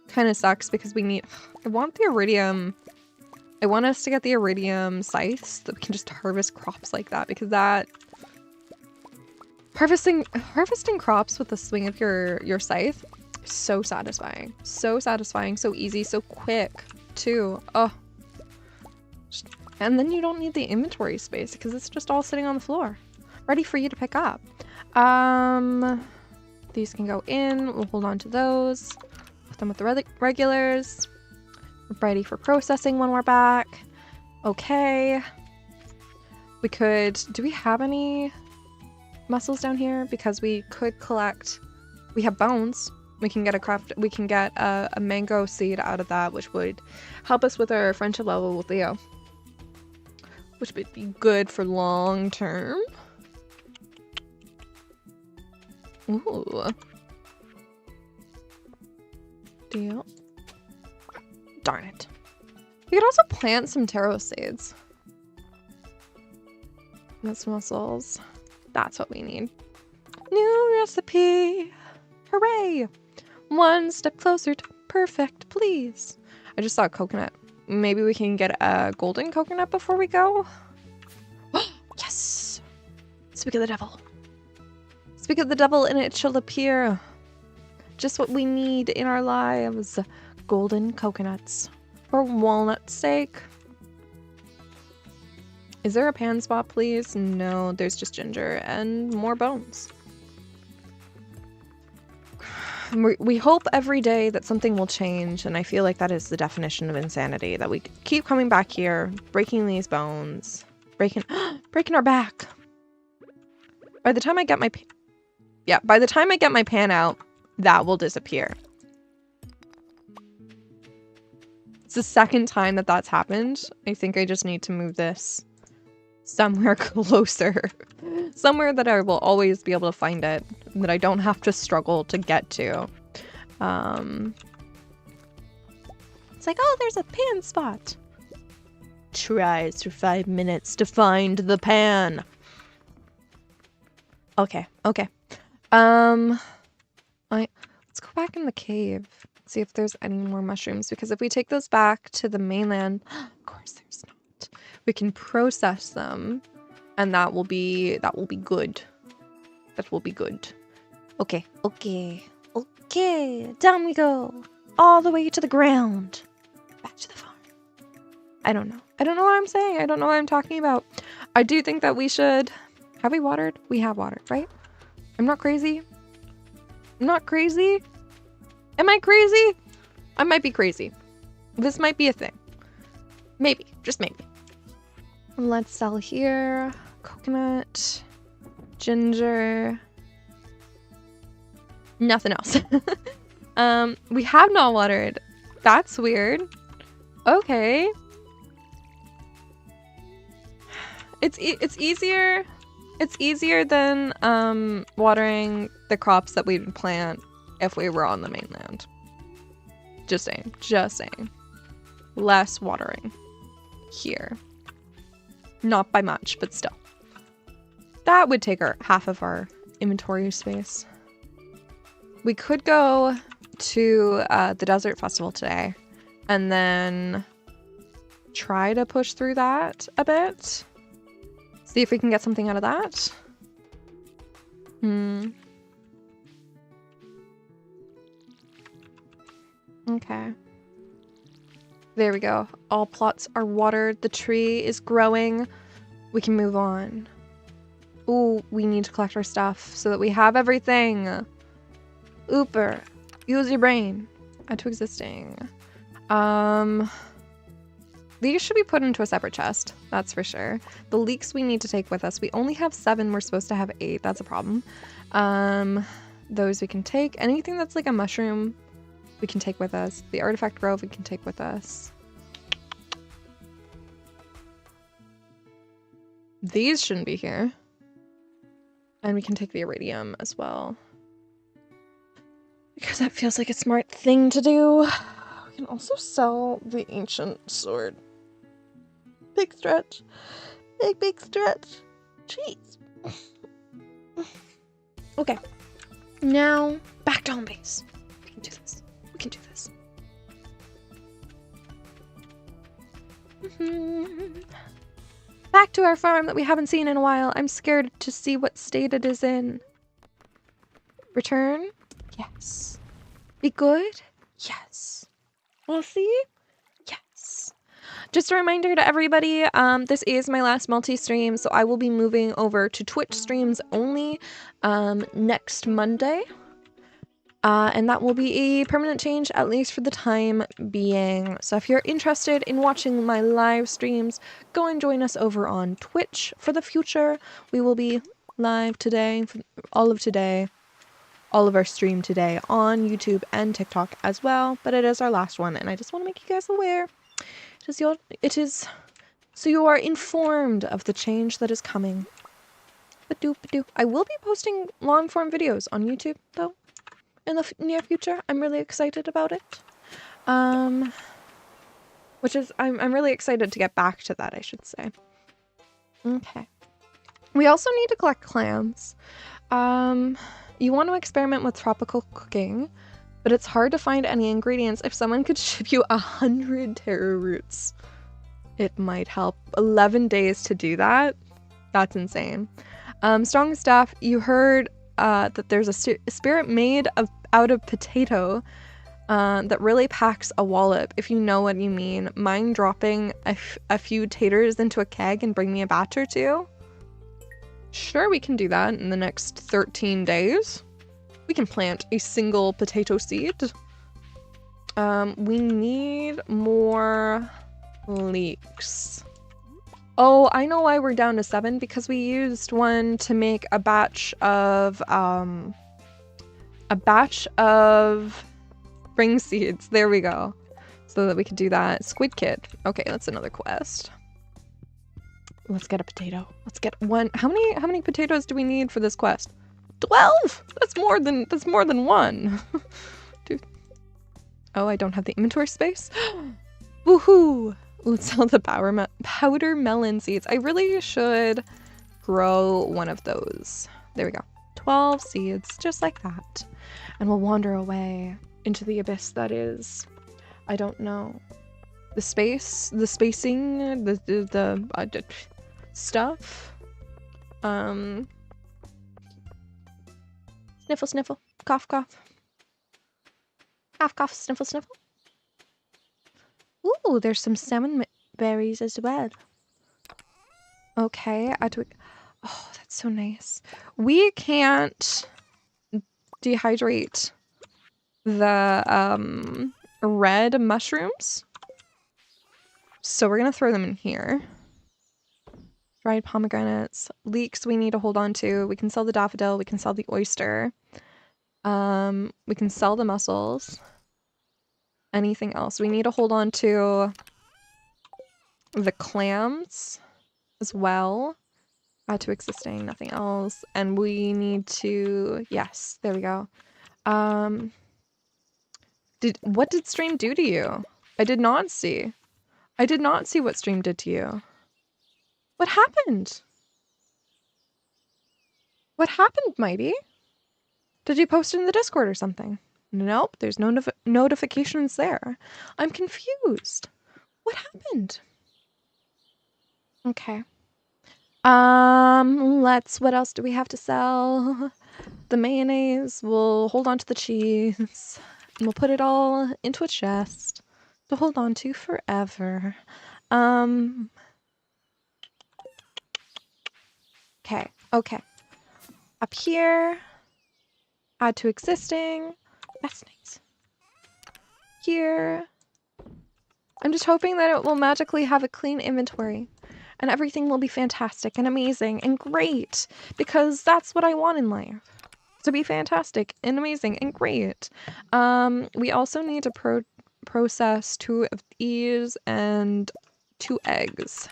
Speaker 1: kind of sucks because we need, I want the iridium. I want us to get the iridium scythes that we can just harvest crops like that, because that, harvesting crops with the swing of your scythe, so satisfying. So satisfying, so easy, so quick too. Oh. And then you don't need the inventory space because it's just all sitting on the floor, ready for you to pick up. These can go in. We'll hold on to those. Put them with the regulars. We're ready for processing when we're back. Okay. We could... Do we have any mussels down here? Because we could collect... We have bones. We can get a mango seed out of that, which would help us with our friendship level with Leo. Which would be good for long term. Ooh. Deal. Darn it. We could also plant some taro seeds. That's mussels. That's what we need. New recipe! Hooray! One step closer to perfect, please. I just saw a coconut. Maybe we can get a golden coconut before we go? Yes! Speak of the devil. Speak of the devil and it shall appear. Just what we need in our lives. Golden coconuts. For walnut's sake. Is there a pan spot, please? No, there's just ginger and more bones. We hope every day that something will change, and I feel like that is the definition of insanity. That we keep coming back here, breaking these bones, breaking our back. By the time I get my pan out, that will disappear. It's the second time that that's happened. I think I just need to move this somewhere closer. Somewhere that I will always be able to find it. And that I don't have to struggle to get to. It's like, oh, there's a pan spot. Tries for 5 minutes to find the pan. Okay. Let's go back in the cave. See if there's any more mushrooms. Because if we take those back to the mainland, of course there's not. We can process them, and that will be good. That will be good. Okay. Down we go. All the way to the ground. Back to the farm. I don't know what I'm saying. I don't know what I'm talking about. I do think that we should... Have we watered? We have watered, right? I'm not crazy. Am I crazy? I might be crazy. This might be a thing. Maybe. Just maybe. Let's sell here. Coconut. Ginger. Nothing else. We have not watered. That's weird. Okay. It's easier. It's easier than watering the crops that we would plant if we were on the mainland. Just saying. Less watering here. Not by much, but still. That would take half of our inventory space. We could go to the desert festival today and then try to push through that a bit. See if we can get something out of that. Okay. There we go. All plots are watered. The tree is growing. We can move on. Ooh, we need to collect our stuff so that we have everything. Ooper. Use your brain. Add to existing. These should be put into a separate chest. That's for sure. The leeks we need to take with us. We only have 7. We're supposed to have 8. That's a problem. Those we can take. Anything that's like a mushroom, we can take with us. The artifact grove we can take with us. These shouldn't be here. And we can take the iridium as well. Because that feels like a smart thing to do. We can also sell the ancient sword. Big stretch. Big stretch. Jeez. Okay. Now, back to home base. We can do this. Back to our farm that we haven't seen in a while. I'm scared to see what state it is in. Return? Yes. Be good? Yes. We'll see? Yes. Just a reminder to everybody, this is my last multi-stream, so I will be moving over to Twitch streams only next Monday. And that will be a permanent change, at least for the time being. So if you're interested in watching my live streams, go and join us over on Twitch for the future. We will be live today, for all of today, all of our stream today on YouTube and TikTok as well. But it is our last one, and I just want to make you guys aware. It is so you are informed of the change that is coming. Ba-doo. I will be posting long-form videos on YouTube, though, in the near future. I'm really excited about it. Which is, I'm really excited to get back to that, I should say. Okay. We also need to collect clams. You want to experiment with tropical cooking, but it's hard to find any ingredients. If someone could ship you 100 taro roots, it might help. 11 days to do that? That's insane. Strong stuff. You heard that there's a spirit made out of potato that really packs a wallop, if you know what you mean. Mind dropping a few taters into a keg and bring me a batch or two? Sure, we can do that in the next 13 days. We can plant a single potato seed. We need more leeks. Oh, I know why we're down to 7, because we used one to make a batch of spring seeds. There we go. So that we could do that. Squid Kid. Okay, that's another quest. Let's get a potato. Let's get one. How many potatoes do we need for this quest? 12! That's more than one. Dude. Oh, I don't have the inventory space. Woohoo! Let's sell the powder melon seeds. I really should grow one of those. There we go. 12 seeds, just like that. And we'll wander away into the abyss that is, I don't know, the space, the spacing, the stuff. Sniffle, sniffle, cough, cough. Cough, cough, sniffle, sniffle. Ooh, there's some salmon berries as well. Okay, oh, that's so nice. We can't dehydrate the red mushrooms, so we're gonna throw them in here. Dried pomegranates, leeks we need to hold on to. We can sell the daffodil, we can sell the oyster. We can sell the mussels. Anything else? We need to hold on to the clams as well. Add to existing, nothing else. And we need to, yes, there we go. What did stream do to you? I did not see. I did not see what stream did to you. What happened? What happened, Mighty? Did you post it in the Discord or something? Nope, there's no notifications there. I'm confused. What happened? Okay. What else do we have to sell? The mayonnaise, we'll hold on to the cheese. And we'll put it all into a chest to hold on to forever. Okay. Up here. Add to existing. That's nice. Here. I'm just hoping that it will magically have a clean inventory. And everything will be fantastic and amazing and great. Because that's what I want in life. To be fantastic and amazing and great. We also need to process 2 of these and 2 eggs.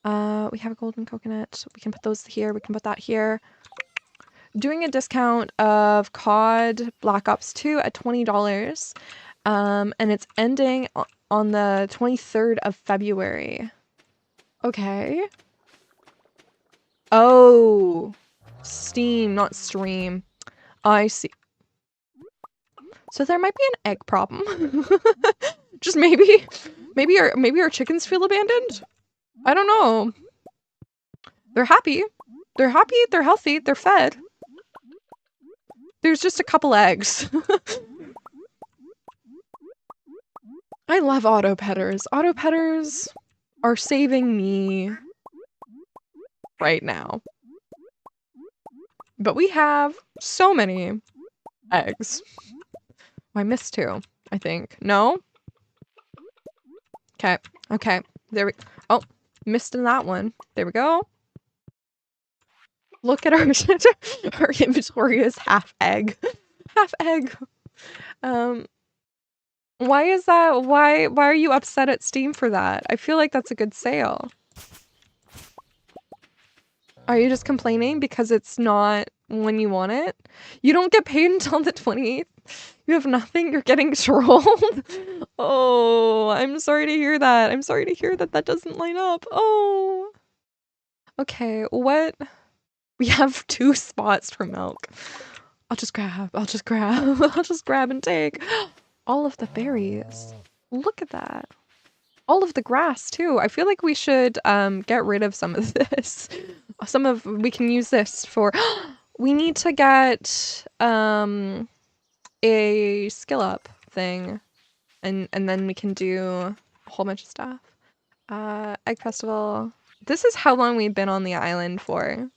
Speaker 1: We have a golden coconut. We can put those here. We can put that here. Doing a discount of COD Black Ops 2 at $20. And it's ending on the 23rd of February. Okay. Oh. Steam, not stream. I see. So there might be an egg problem. Just maybe. Maybe our chickens feel abandoned? I don't know. They're happy. They're happy, they're healthy, they're fed. There's just a couple eggs. I love auto petters. Auto petters are saving me right now. But we have so many. eggs. I missed 2, I think. No? Okay. Okay. There we... Oh, missed in that one. There we go. Look at our... our inventory is half egg. Half egg. Why is that? Why are you upset at Steam for that? I feel like that's a good sale. Are you just complaining because it's not when you want it? You don't get paid until the 28th? You have nothing? You're getting trolled? Oh, I'm sorry to hear that. I'm sorry to hear that that doesn't line up. Oh. Okay, what? We have 2 spots for milk. I'll just grab. I'll just grab and take. All of the berries. Look at that. All of the grass too. I feel like we should get rid of some of this. We can use this for we need to get a skill up thing. And then we can do a whole bunch of stuff. Egg festival. This is how long we've been on the island for.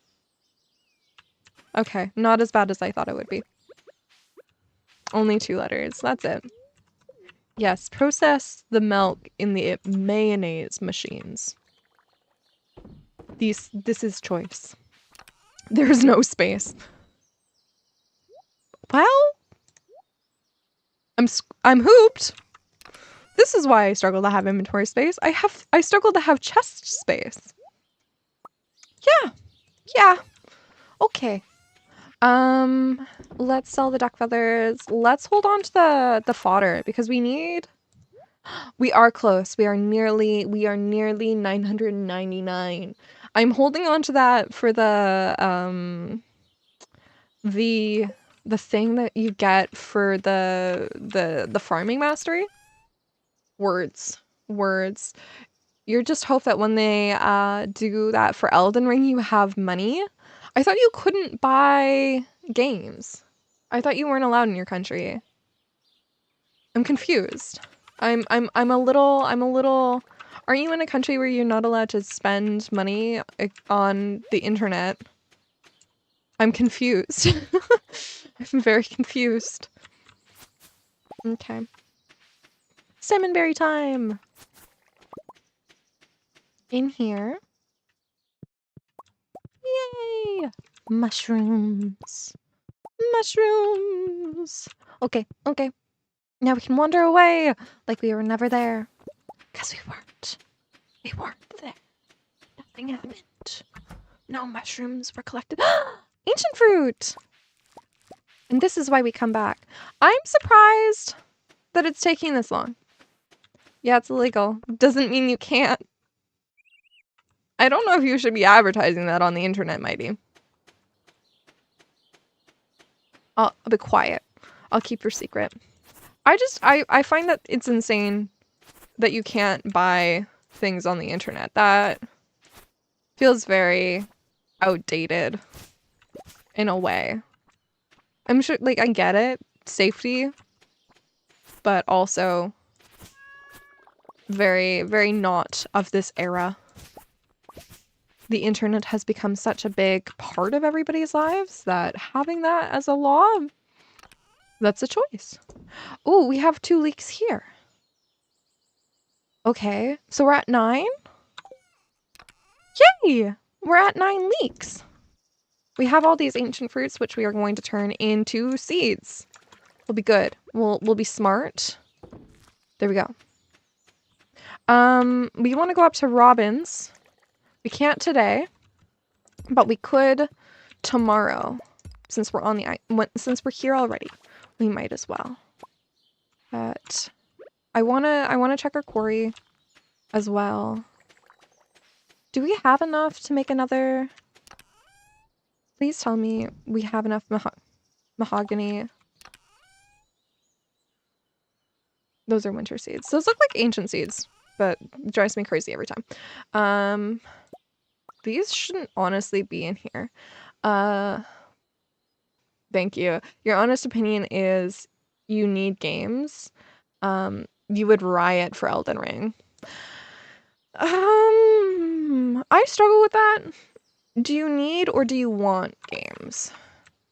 Speaker 1: Okay, not as bad as I thought it would be. Only 2 letters. That's it. Yes, process the milk in the mayonnaise machines. This is choice. There's no space. Well, I'm hooped. This is why I struggle to have inventory space. I struggle to have chest space. Yeah. Okay. Let's sell the duck feathers. Let's hold on to the fodder because we are close. We are nearly 999. I'm holding on to that for the thing that you get for the farming mastery. Words. You just hope that when they do that for Elden Ring, you have money. I thought you couldn't buy games. I thought you weren't allowed in your country. I'm confused. I'm a little. Aren't you in a country where you're not allowed to spend money on the internet? I'm confused. I'm very confused. Okay. Salmonberry time! In here. Yay! Mushrooms. Mushrooms! Okay. Now we can wander away like we were never there. Because we weren't. We weren't there. Nothing happened. No mushrooms were collected. Ancient fruit! And this is why we come back. I'm surprised that it's taking this long. Yeah, it's illegal. Doesn't mean you can't. I don't know if you should be advertising that on the internet, Mighty. I'll be quiet. I'll keep your secret. I find that it's insane that you can't buy things on the internet. That feels very outdated in a way. I'm sure, like, I get it. Safety. But also very, very not of this era. The internet has become such a big part of everybody's lives that having that as a law, that's a choice. Oh, we have 2 leeks here. Okay, so we're at 9? Yay! We're at 9 leeks. We have all these ancient fruits, which we are going to turn into seeds. We'll be good. We'll be smart. There we go. We want to go up to Robin's. We can't today, but we could tomorrow. Since we're here already, we might as well. But I wanna check our quarry as well. Do we have enough to make another? Please tell me we have enough mahogany. Those are winter seeds. Those look like ancient seeds, but it drives me crazy every time. These shouldn't honestly be in here. Thank you. Your honest opinion is you need games. You would riot for Elden Ring. I struggle with that. Do you need or do you want games?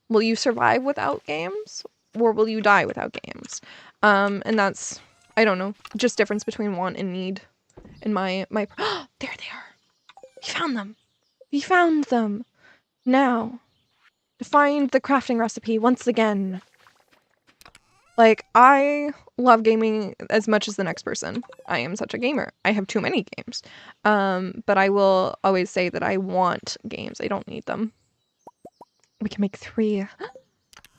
Speaker 1: Will you survive without games? or will you die without games? And that's, I don't know, just difference between want and need. In my there they are. We found them. We found them. Now, to find the crafting recipe once again. Like, I love gaming as much as the next person. I am such a gamer. I have too many games. But I will always say that I want games. I don't need them. We can make 3. Look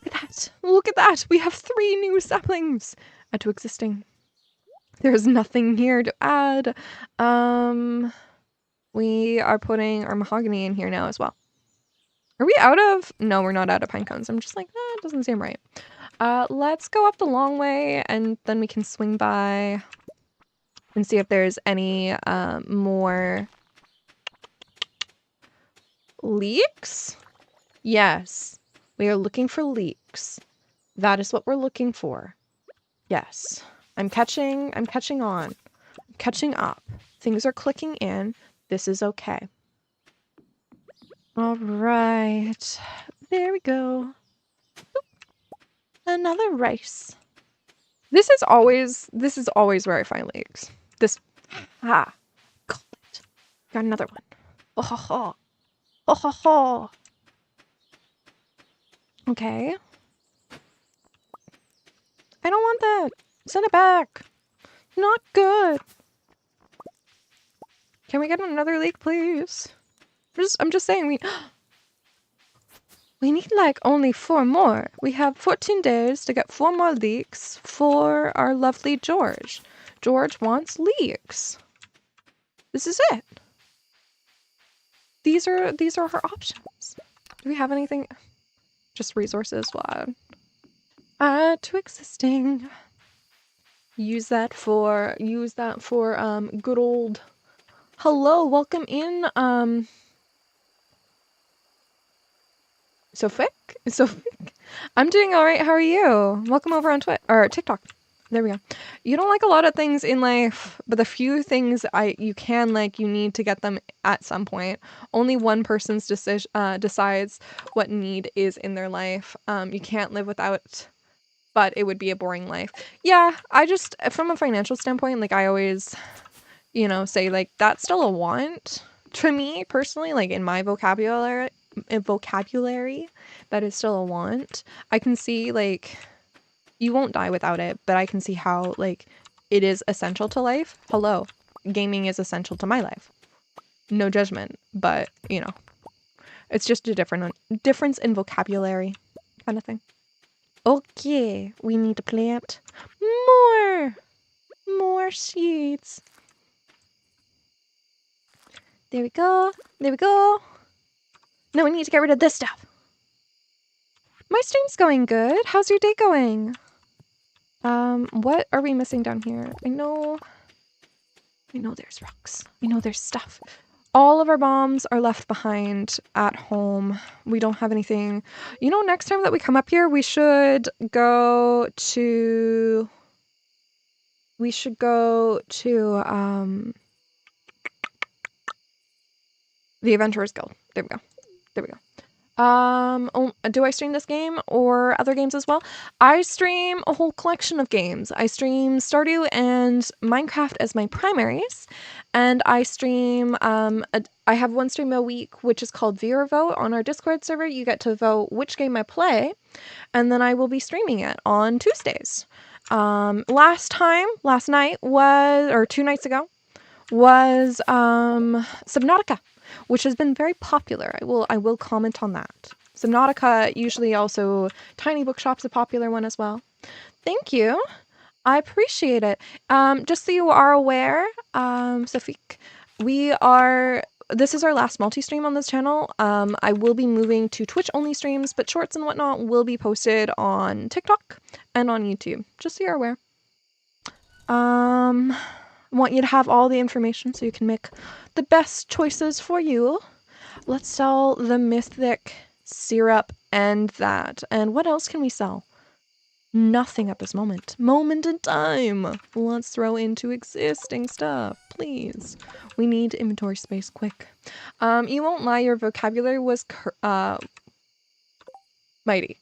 Speaker 1: at that. Look at that. We have 3 new saplings. Add to existing. There's nothing here to add. We are putting our mahogany in here now as well. Are we out of? No, we're not out of pine cones. I'm just like, it doesn't seem right. Let's go up the long way and then we can swing by and see if there's any more leeks. Yes, we are looking for leeks. That is what we're looking for. Yes, I'm catching on. I'm catching up. Things are clicking in. This is okay. All right, there we go. Oop. Another rice. This is always where I find leeks. Got it. Got another one. Oh ho ho. Oh ho ho. Okay. I don't want that. Send it back. Not good. Can we get another leek, please? I'm just saying we need like only 4 more. We have 14 days to get 4 more leeks for our lovely George. George wants leeks. This is it. These are her options. Do we have anything? Just resources. We'll add to existing. Use that for good old. Hello, welcome in. Sophic? I'm doing all right. How are you? Welcome over on Twitch or TikTok. There we go. You don't like a lot of things in life, but the few things you can like, you need to get them at some point. Only one person's decision decides what need is in their life. You can't live without, but it would be a boring life. Yeah, I just, from a financial standpoint, like I always, say like that's still a want to me personally, like in my vocabulary, that is still a want. I can see like you won't die without it, but I can see how like it is essential to life. Hello, gaming is essential to my life. No judgment, but it's just a difference in vocabulary kind of thing. Okay, we need to plant more seeds. There we go. There we go. Now we need to get rid of this stuff. My stream's going good. How's your day going? What are we missing down here? I know there's rocks. I know there's stuff. All of our bombs are left behind at home. We don't have anything. Next time that we come up here, we should go to the Adventurers Guild. There we go. Do I stream this game or other games as well? I stream a whole collection of games. I stream Stardew and Minecraft as my primaries, and I stream, I have one stream a week, which is called Viewer Vote on our Discord server. You get to vote which game I play, and then I will be streaming it on Tuesdays. Last night or 2 nights ago, was Subnautica, which has been very popular. I will comment on that. Subnautica, usually also Tiny Bookshop's a popular one as well. Thank you. I appreciate it. Just so you are aware, Safik, this is our last multi-stream on this channel. I will be moving to Twitch-only streams, but shorts and whatnot will be posted on TikTok and on YouTube, just so you're aware. Want you to have all the information so you can make the best choices for you. Let's sell the mythic syrup and that. And what else can we sell? Nothing at this moment. Moment in time. Let's throw into existing stuff, please. We need inventory space quick. You won't lie, your vocabulary was mighty.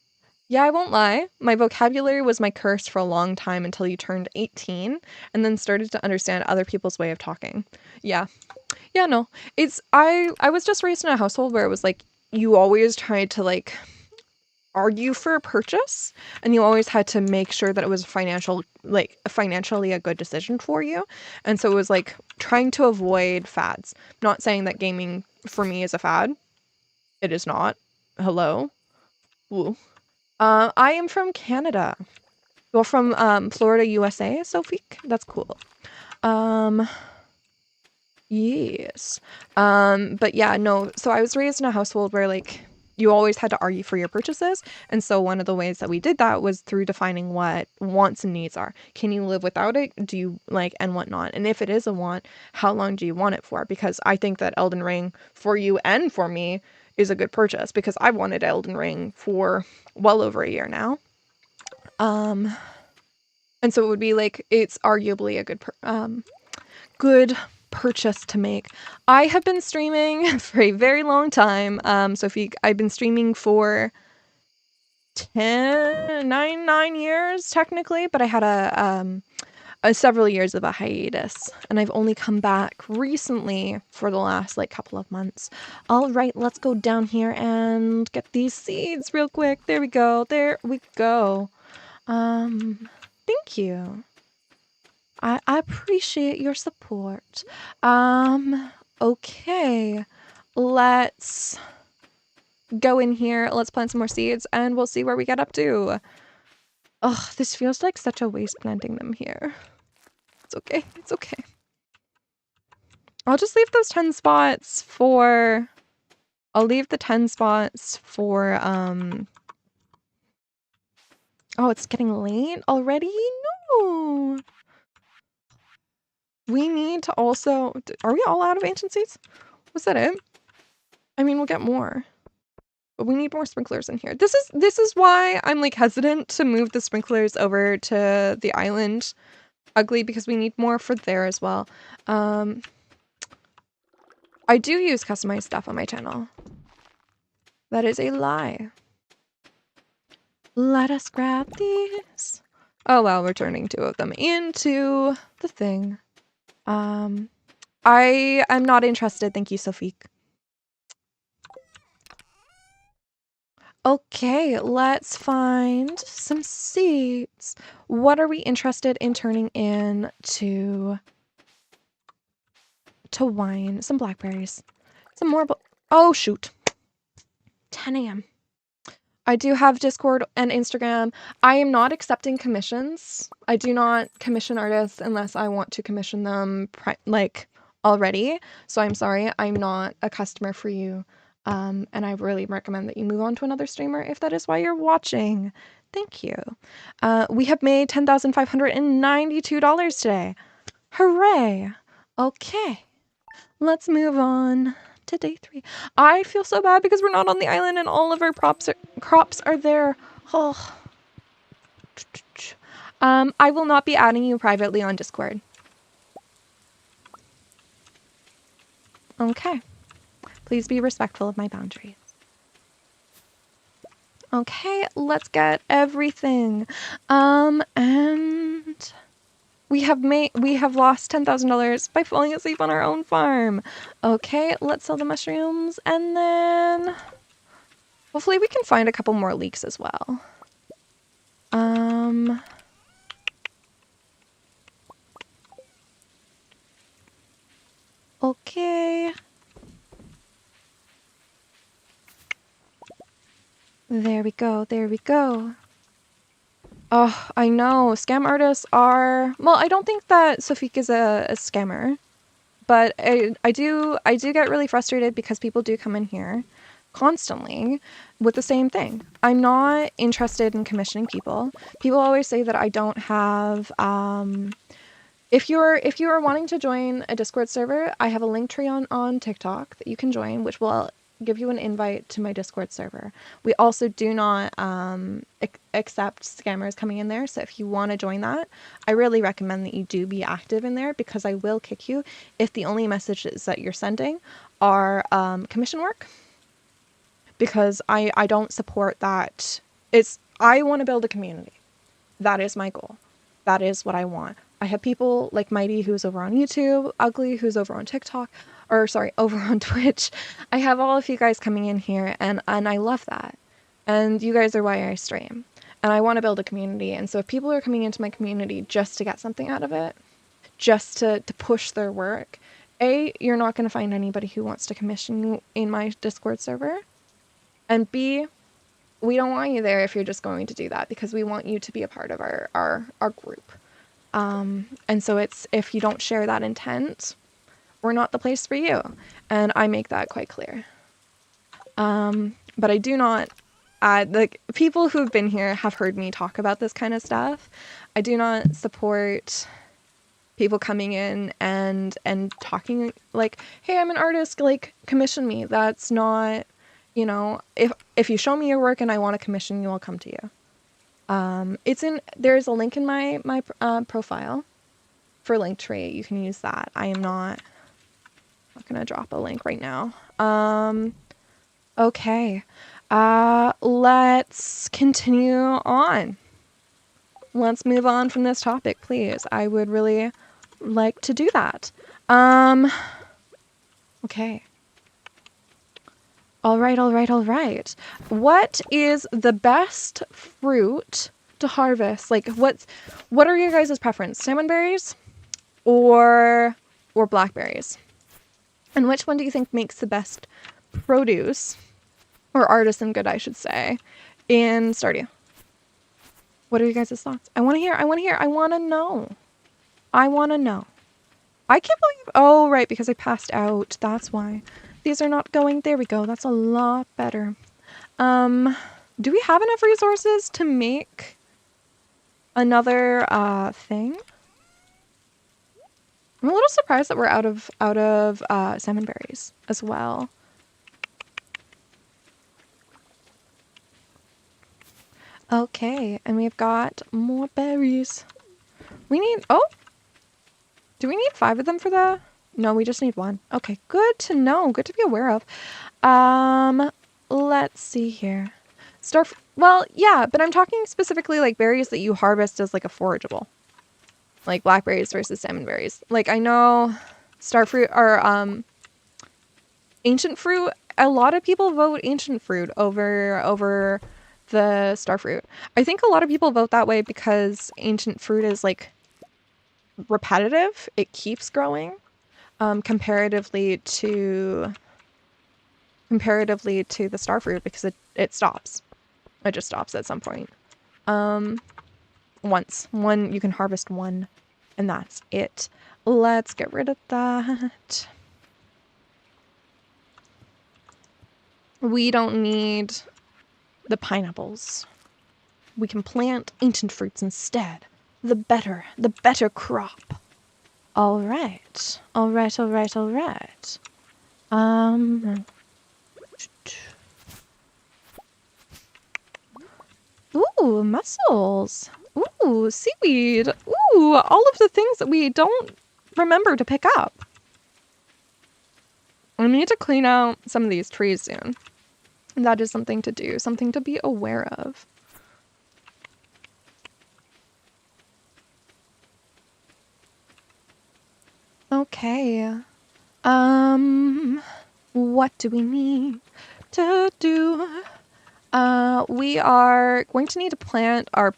Speaker 1: Yeah, I won't lie. My vocabulary was my curse for a long time until you turned 18 and then started to understand other people's way of talking. Yeah. Yeah, no. It's I was just raised in a household where it was like you always tried to like argue for a purchase and you always had to make sure that it was financially a good decision for you. And so it was like trying to avoid fads. Not saying that gaming for me is a fad. It is not. Hello. Ooh. I am from Canada. Well, from Florida, USA, Sophie. That's cool. Um, yes. But yeah, no. So I was raised in a household where like you always had to argue for your purchases, and so one of the ways that we did that was through defining what wants and needs are. Can you live without it? Do you like and whatnot? And if it is a want, how long do you want it for? Because I think that Elden Ring for you and for me is a good purchase because I've wanted Elden Ring for well over a year now. Um, and so it would be like it's arguably a good purchase to make. I have been streaming for a very long time. Sophie, I've been streaming for 9 years technically, but I had a several years of a hiatus, and I've only come back recently for the last like couple of months. All right, let's go down here and get these seeds real quick. There we go. There we go. Thank you. I appreciate your support. Okay. Let's go in here. Let's plant some more seeds and we'll see where we get up to. Ugh, this feels like such a waste planting them here. It's okay. It's okay. I'll just leave those 10 spots for... I'll leave the 10 spots for, Oh, it's getting late already? No! We need to also... Are we all out of ancient seeds? Was that it? I mean, we'll get more. But we need more sprinklers in here. This is why I'm like hesitant to move the sprinklers over to the island ugly because we need more for there as well. I do use customized stuff on my channel. That is a lie. Let us grab these. Oh well, we're turning 2 of them into the thing. I am not interested. Thank you, Sophie. Okay, let's find some seeds. What are we interested in turning into wine? Some blackberries. Some more. Oh, shoot. 10 a.m. I do have Discord and Instagram. I am not accepting commissions. I do not commission artists unless I want to commission them already. So I'm sorry, I'm not a customer for you. And I really recommend that you move on to another streamer if that is why you're watching. Thank you. We have made $10,592 today. Hooray! Okay, let's move on to day 3. I feel so bad because we're not on the island and all of our crops are there. Oh. I will not be adding you privately on Discord. Okay. Please be respectful of my boundaries. Okay, let's get everything. And we have lost $10,000 by falling asleep on our own farm. Okay, let's sell the mushrooms and then hopefully we can find a couple more leeks as well. Okay. There we go. There we go. Oh, I know. Scam artists are... Well, I don't think that Sofik is a scammer. But I do get really frustrated because people do come in here constantly with the same thing. I'm not interested in commissioning people. People always say that I don't have... If you are wanting to join a Discord server, I have a link tree on TikTok that you can join, which will give you an invite to my Discord server. We also do not accept scammers coming in there, so if you want to join that, I really recommend that you do be active in there because I will kick you if the only messages that you're sending are commission work, because I don't support that. I want to build a community. That is my goal. That is what I want. I have people like Mighty, who's over on YouTube, Ugly, who's over on TikTok, or sorry, over on Twitch. I have all of you guys coming in here, and I love that. And you guys are why I stream. And I want to build a community. And so if people are coming into my community just to get something out of it, just to push their work, A, you're not going to find anybody who wants to commission you in my Discord server. And B, we don't want you there if you're just going to do that, because we want you to be a part of our group. And so it's, if you don't share that intent, we're not the place for you. And I make that quite clear. But I do not, like, people who've been here have heard me talk about this kind of stuff. I do not support people coming in and talking like, hey, I'm an artist, like, commission me. That's not, you know, if you show me your work and I want to commission you, I'll come to you. There's a link in my profile for Linktree. You can use that. I'm not gonna drop a link right now. Okay. Let's continue on. Let's move on from this topic, please. I would really like to do that. Okay. All right. What is the best fruit to harvest? Like, what are your guys' preference? Salmon berries or blackberries? And which one do you think makes the best produce, or artisan good, I should say, in Stardew? What are you guys' thoughts? I want to hear. I want to know. I can't believe... Oh, right, because I passed out. That's why. These are not going... There we go. That's a lot better. Do we have enough resources to make another thing? I'm a little surprised that we're out of salmon berries as well. Okay, and we've got more berries. We need... Oh! Do we need 5 of them for the... No, we just need 1. Okay, good to know. Good to be aware of. Let's see here. Well, yeah, but I'm talking specifically like berries that you harvest as like a forageable. Like blackberries versus salmon berries. Like, I know starfruit or ancient fruit. A lot of people vote ancient fruit over the starfruit. I think a lot of people vote that way because ancient fruit is like repetitive. It keeps growing, comparatively to the starfruit, because it stops. It just stops at some point. One, you can harvest 1, and that's it. Let's get rid of that. We don't need the pineapples. We can plant ancient fruits instead. The better crop. All right. Ooh, mussels. Ooh, seaweed. Ooh, all of the things that we don't remember to pick up. I need to clean out some of these trees soon. That is something to do, something to be aware of. Okay. What do we need to do? We are going to need to plant our...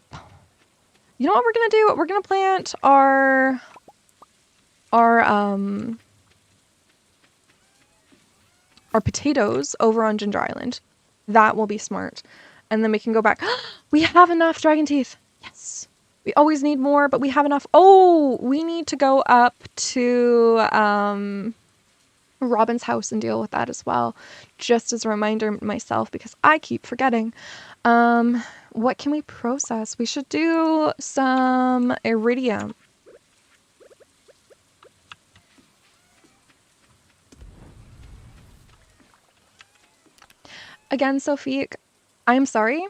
Speaker 1: You know what we're gonna do? We're gonna plant our potatoes over on Ginger Island. That will be smart. And then we can go back. We have enough dragon teeth. Yes. We always need more, but we have enough. Oh, we need to go up to Robin's house and deal with that as well. Just as a reminder myself, because I keep forgetting. What can we process? We should do some iridium. Again, Sophique, I'm sorry.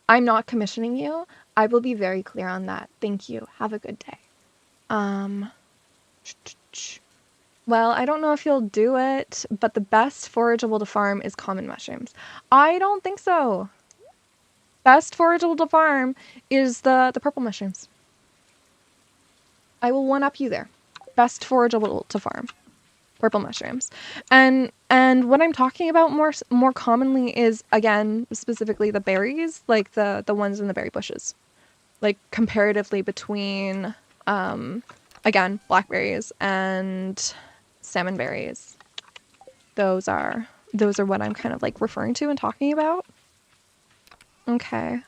Speaker 1: I'm not commissioning you. I will be very clear on that. Thank you. Have a good day. Well, I don't know if you'll do it, but the best forageable to farm is common mushrooms. I don't think so. Best forageable to farm is the purple mushrooms. I will one-up you there. Best forageable to farm. Purple mushrooms. And what I'm talking about more commonly is, again, specifically the berries, like the ones in the berry bushes. Like comparatively between again, blackberries and salmon berries. Those are what I'm kind of like referring to and talking about. Okay.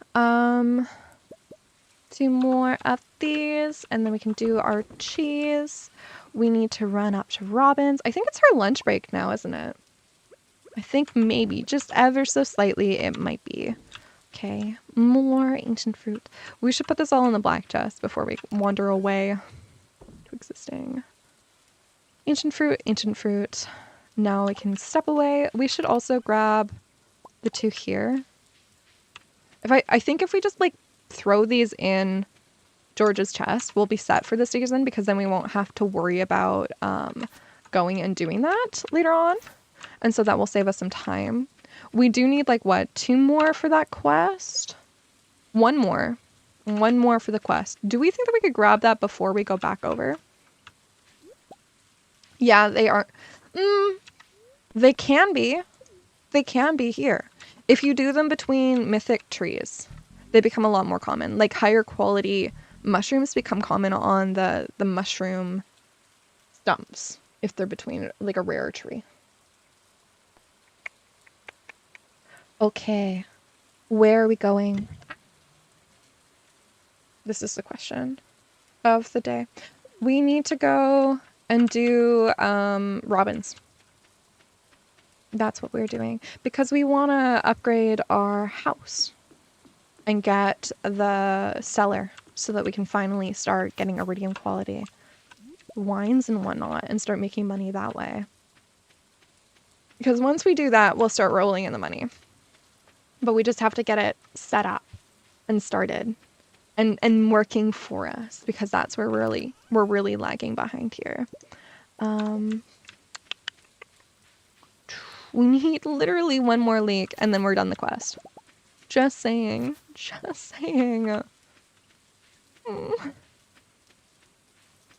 Speaker 1: 2 more of these, and then we can do our cheese. We need to run up to Robin's. I think it's her lunch break now, isn't it? I think maybe, just ever so slightly, it might be. Okay, more ancient fruit. We should put this all in the black chest before we wander away to existing. Ancient fruit. Now we can step away. We should also grab the 2 here. I think if we just like throw these in George's chest, we'll be set for the season, because then we won't have to worry about going and doing that later on. And so that will save us some time. We do need like what, 2 more for that quest? 1 more. 1 more for the quest. Do we think that we could grab that before we go back over? Yeah, they are. They can be. They can be here. If you do them between mythic trees, they become a lot more common. Like higher quality mushrooms become common on the mushroom stumps if they're between like a rare tree. Okay, where are we going? This is the question of the day. We need to go and do Robin's. That's what we're doing, because we want to upgrade our house and get the cellar so that we can finally start getting iridium quality wines and whatnot and start making money that way. Because once we do that, we'll start rolling in the money. But we just have to get it set up and started and working for us, because that's where we're really lagging behind here. We need literally 1 more leek and then we're done the quest. Just saying. Just saying.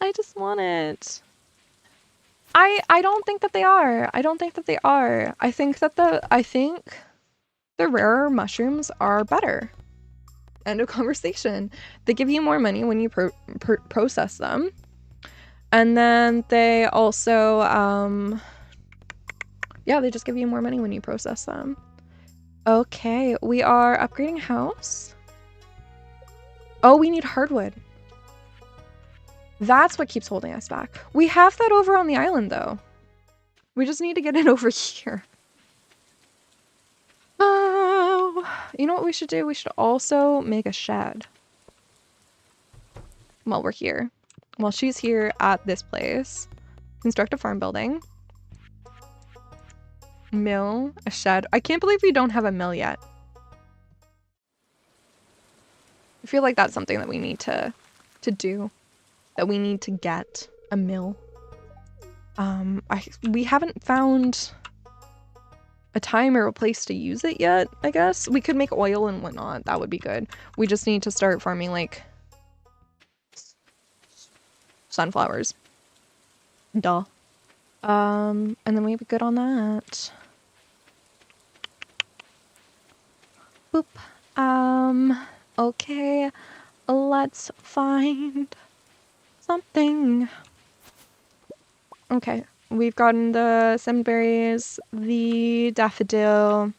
Speaker 1: I just want it. I don't think that they are. I don't think that they are. I think the rarer mushrooms are better. End of conversation. They give you more money when you process them. And then they also, yeah, they just give you more money when you process them. Okay, we are upgrading house. Oh, we need hardwood. That's what keeps holding us back. We have that over on the island, though. We just need to get it over here. Oh, you know what we should do? We should also make a shed. While we're here. While she's here at this place. Construct a farm building. Mill, a shed. I can't believe we don't have a mill yet. I feel like that's something that we need to do. That we need to get a mill. We haven't found a time or a place to use it yet, I guess. We could make oil and whatnot. That would be good. We just need to start farming, like, sunflowers. Duh. And then we'd be good on that. Boop. Okay. Let's find something. Okay. We've gotten the salmonberries, the daffodil,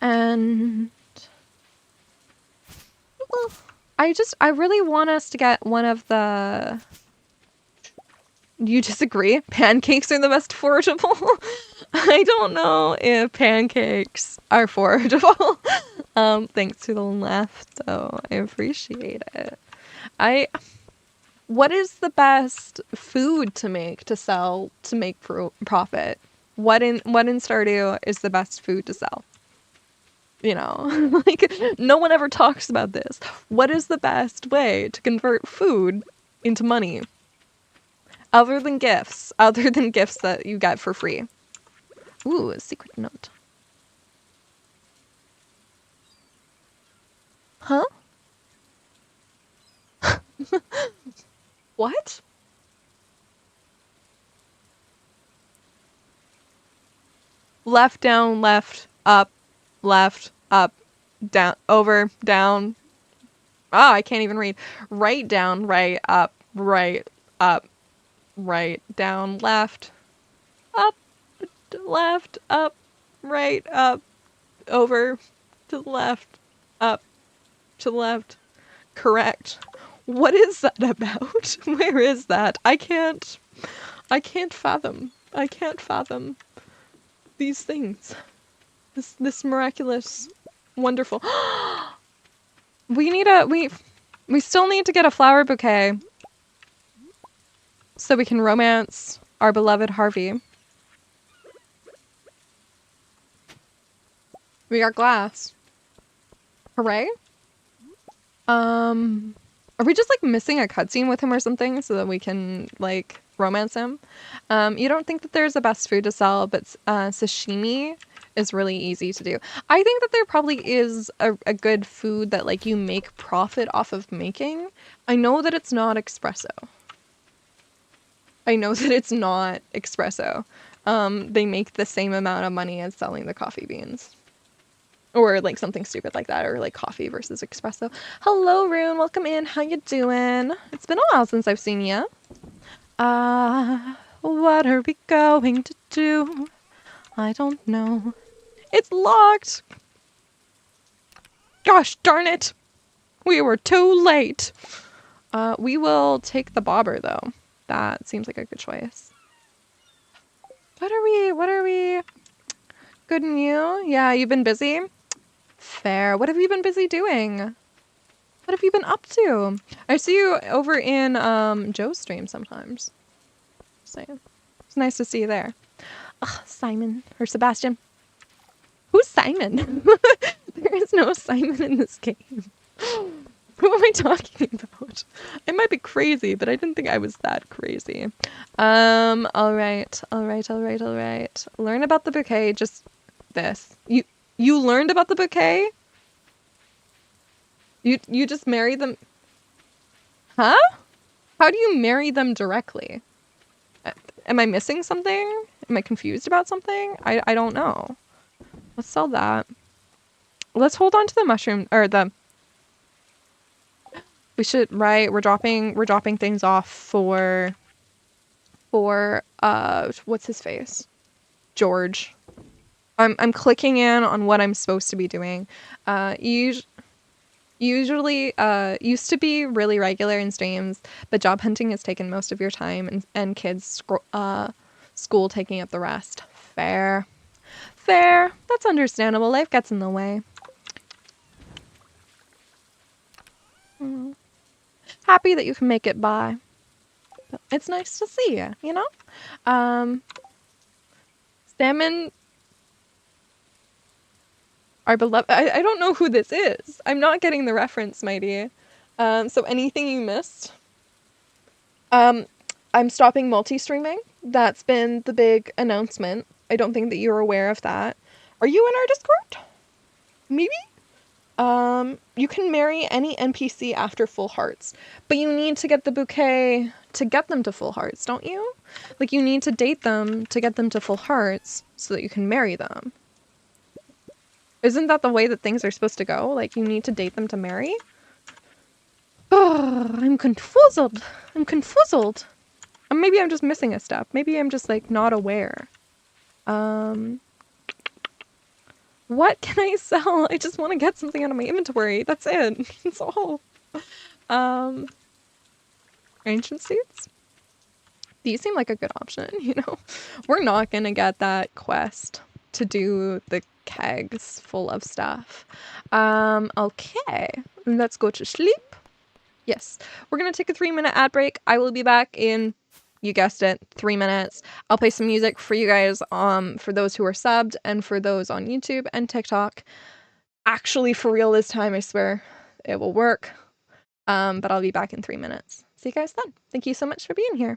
Speaker 1: and I really want us to get one of the... You disagree? Pancakes are the best forageable? I don't know if pancakes are forageable. Thanks to the left, though. I appreciate it. What is the best food to make, to sell, to make profit? What in Stardew is the best food to sell? You know, like, no one ever talks about this. What is the best way to convert food into money? Other than gifts that you get for free. Ooh, a secret note. Huh? What? Left, down, left, up, down, over, down. Ah, I can't even read. Right, down, right, up, right, down, up, left, up, right, up, over, to the left, up, to the left. Correct. What is that about? Where is that? I can't fathom. I can't fathom these things. This miraculous, wonderful. We still need to get a flower bouquet so we can romance our beloved Harvey. We got glass. Hooray. Are we just like missing a cutscene with him or something so that we can like romance him? You don't think that there's a best food to sell, but sashimi is really easy to do. I think that there probably is a good food that like you make profit off of making. I know that it's not espresso. I know that it's not espresso. They make the same amount of money as selling the coffee beans. Or like something stupid like that, or like coffee versus espresso. Hello, Rune. Welcome in. How you doing? It's been a while since I've seen you. What are we going to do? I don't know. It's locked. Gosh darn it. We were too late. We will take the bobber though. That seems like a good choice. What are we? Good and you? Yeah, you've been busy? Fair. What have you been busy doing? What have you been up to? I see you over in Joe's stream sometimes. Just saying. It's nice to see you there. Ugh, Simon or Sebastian. Who's Simon? There is no Simon in this game. Who am I talking about? I might be crazy, but I didn't think I was that crazy. All right. Learn about the bouquet. Just this. You learned about the bouquet? You just marry them? Huh? How do you marry them directly? Am I missing something? Am I confused about something? I don't know. Let's sell that. Let's hold on to the mushroom or the. We should, right? We're dropping things off for what's his face? George. I'm clicking in on what I'm supposed to be doing. Usually used to be really regular in streams, but job hunting has taken most of your time and kids school taking up the rest. Fair. That's understandable. Life gets in the way. Happy that you can make it by. It's nice to see you, you know? Salmon, our beloved. I don't know who this is. I'm not getting the reference, mighty. So anything you missed? I'm stopping multi-streaming. That's been the big announcement. I don't think that you're aware of that. Are you in our Discord? Maybe? You can marry any NPC after full hearts, but you need to get the bouquet to get them to full hearts, don't you? Like, you need to date them to get them to full hearts so that you can marry them. Isn't that the way that things are supposed to go? Like, you need to date them to marry? Oh, I'm confuzzled. Maybe I'm just missing a step. Maybe I'm just, like, not aware. What can I sell? I just want to get something out of my inventory. That's it. That's all. Ancient seeds? These seem like a good option, you know? We're not gonna get that quest to do the kegs full of stuff. Okay. Let's go to sleep. Yes. We're gonna take a 3-minute ad break. I will be back in, you guessed it, 3 minutes. I'll play some music for you guys, for those who are subbed and for those on YouTube and TikTok. Actually, for real this time, I swear. It will work. But I'll be back in 3 minutes. See you guys then. Thank you so much for being here.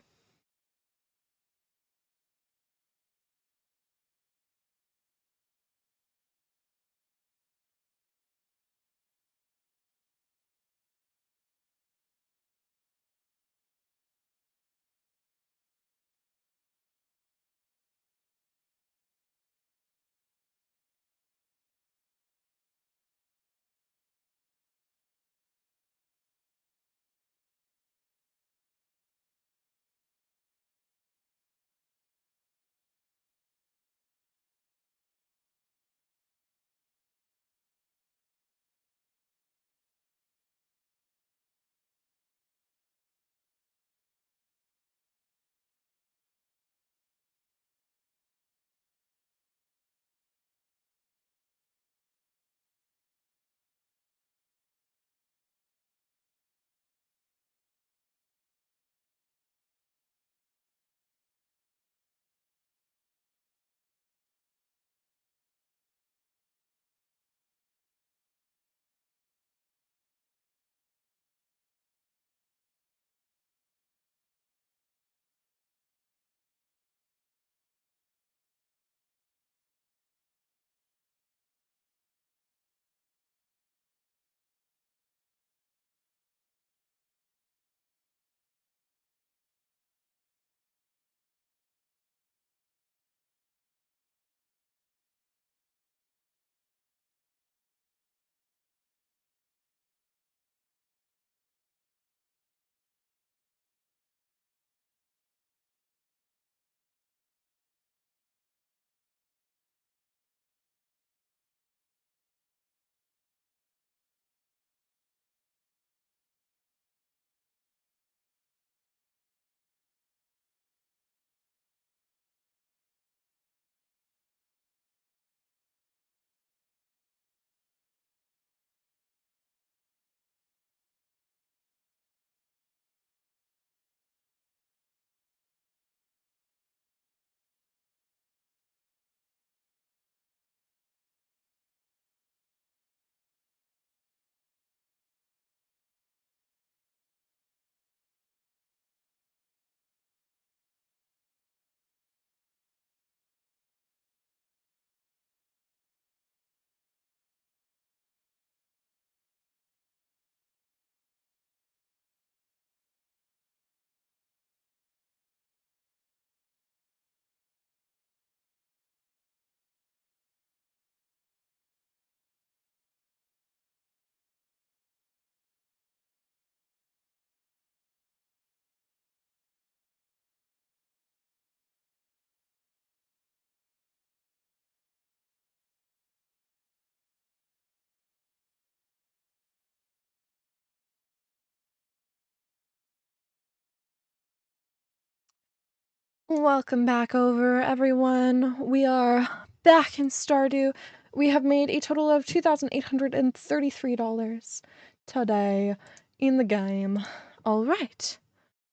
Speaker 1: Welcome back over, everyone. We are back in Stardew. We have made a total of $2,833 today in the game. All right.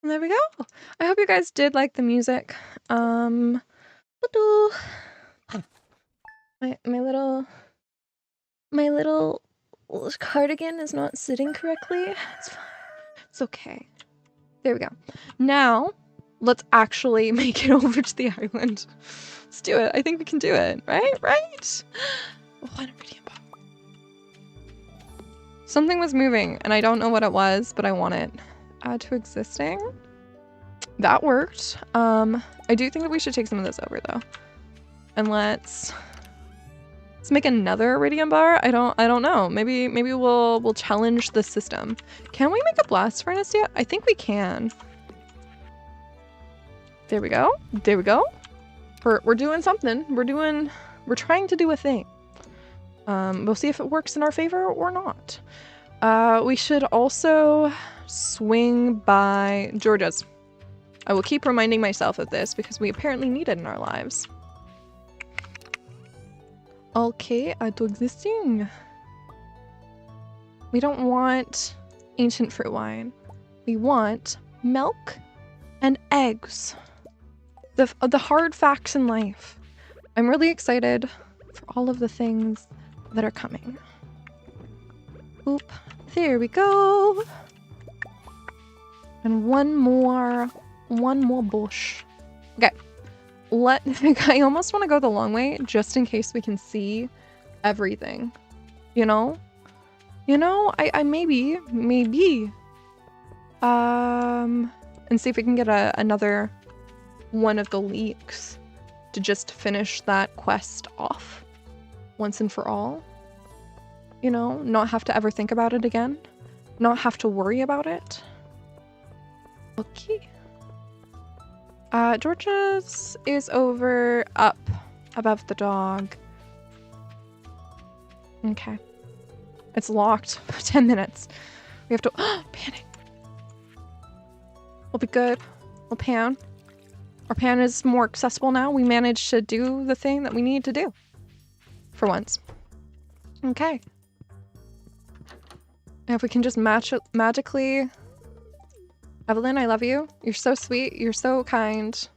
Speaker 1: And there we go. I hope you guys did like the music. My little cardigan is not sitting correctly. It's fine. It's okay. There we go. Now, let's actually make it over to the island. Let's do it. I think we can do it. Right? Right? One iridium bomb. Something was moving, and I don't know what it was, but I want it. Add to existing. That worked. I do think that we should take some of this over, though. And let's make another iridium bar. I don't know. Maybe we'll challenge the system. Can we make a blast furnace yet? I think we can. There we go. There we go. We're doing something. We're trying to do a thing. We'll see if it works in our favor or not. We should also swing by Georgia's. I will keep reminding myself of this because we apparently need it in our lives. Okay, add to existing. We don't want ancient fruit wine. We want milk and eggs. The hard facts in life. I'm really excited for all of the things that are coming. Oop, there we go. And one more bush. Okay, I almost want to go the long way just in case we can see everything. You know, I maybe, and see if we can get another one of the leaks to just finish that quest off once and for all. You know, not have to ever think about it again. Not have to worry about it. Okay. Georgia's is over up above the dog. Okay. It's locked for 10 minutes. We have to panning. We'll be good. We'll pan. Our pan is more accessible now. We managed to do the thing that we need to do. For once. Okay. And if we can just match it magically. Evelyn, I love you. You're so sweet. You're so kind.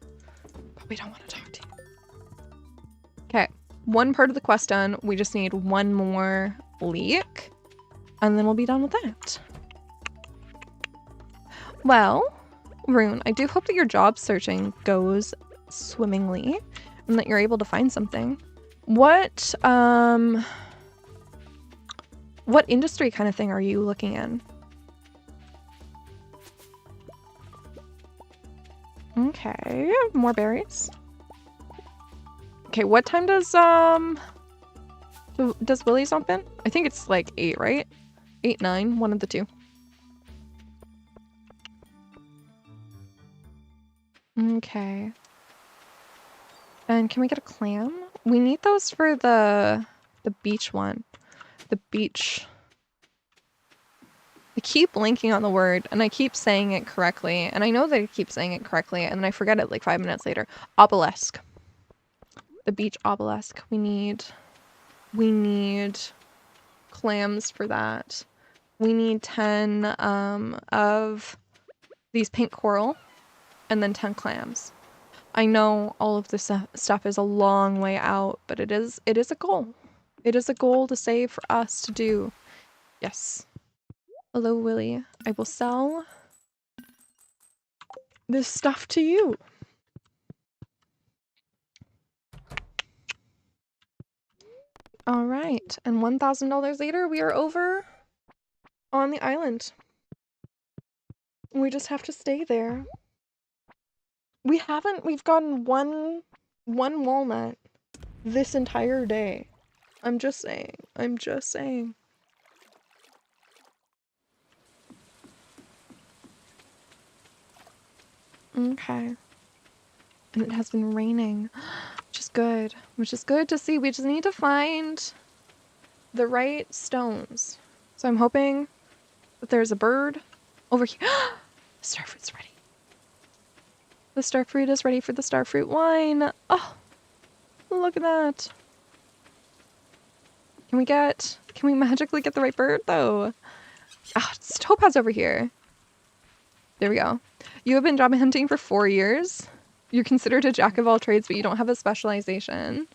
Speaker 1: But we don't want to talk to you. Okay. One part of the quest done. We just need one more leak. And then we'll be done with that. Well, Rune, I do hope that your job searching goes swimmingly and that you're able to find something. What industry kind of thing are you looking in? Okay, more berries. Okay, what time does Willie's open? I think it's like 8, right? 8, 9, one of the two. Okay. And can we get a clam? We need those for the beach one. The beach. I keep blinking on the word and I keep saying it correctly. And I know that I keep saying it correctly and then I forget it like 5 minutes later. Obelisk. The beach obelisk. We need clams for that. We need 10 of these pink coral and then 10 clams. I know all of this stuff is a long way out, but it is a goal. It is a goal to save for us to do. Yes. Hello, Willie. I will sell this stuff to you. All right. And $1,000 later, we are over on the island. We just have to stay there. We've gotten one walnut this entire day. I'm just saying. Okay. And it has been raining, which is good to see. We just need to find the right stones. So I'm hoping that there's a bird over here. Starfruit's ready. The starfruit is ready for the starfruit wine. Oh, look at that. Can we magically get the right bird though? Ah, it's topaz over here. There we go. You have been job hunting for 4 years. You're considered a jack of all trades, but you don't have a specialization.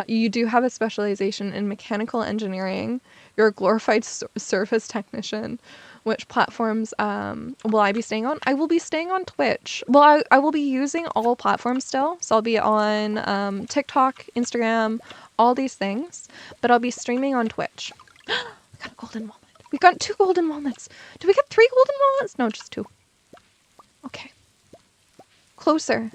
Speaker 1: You do have a specialization in mechanical engineering. You're a glorified surface technician. Which platforms will I be staying on? I will be staying on Twitch. Well, I will be using all platforms still. So I'll be on TikTok, Instagram, all these things. But I'll be streaming on Twitch. We got a golden walnut. We got 2 golden walnuts. Did we get 3 golden walnuts? No, just 2. Okay. Closer.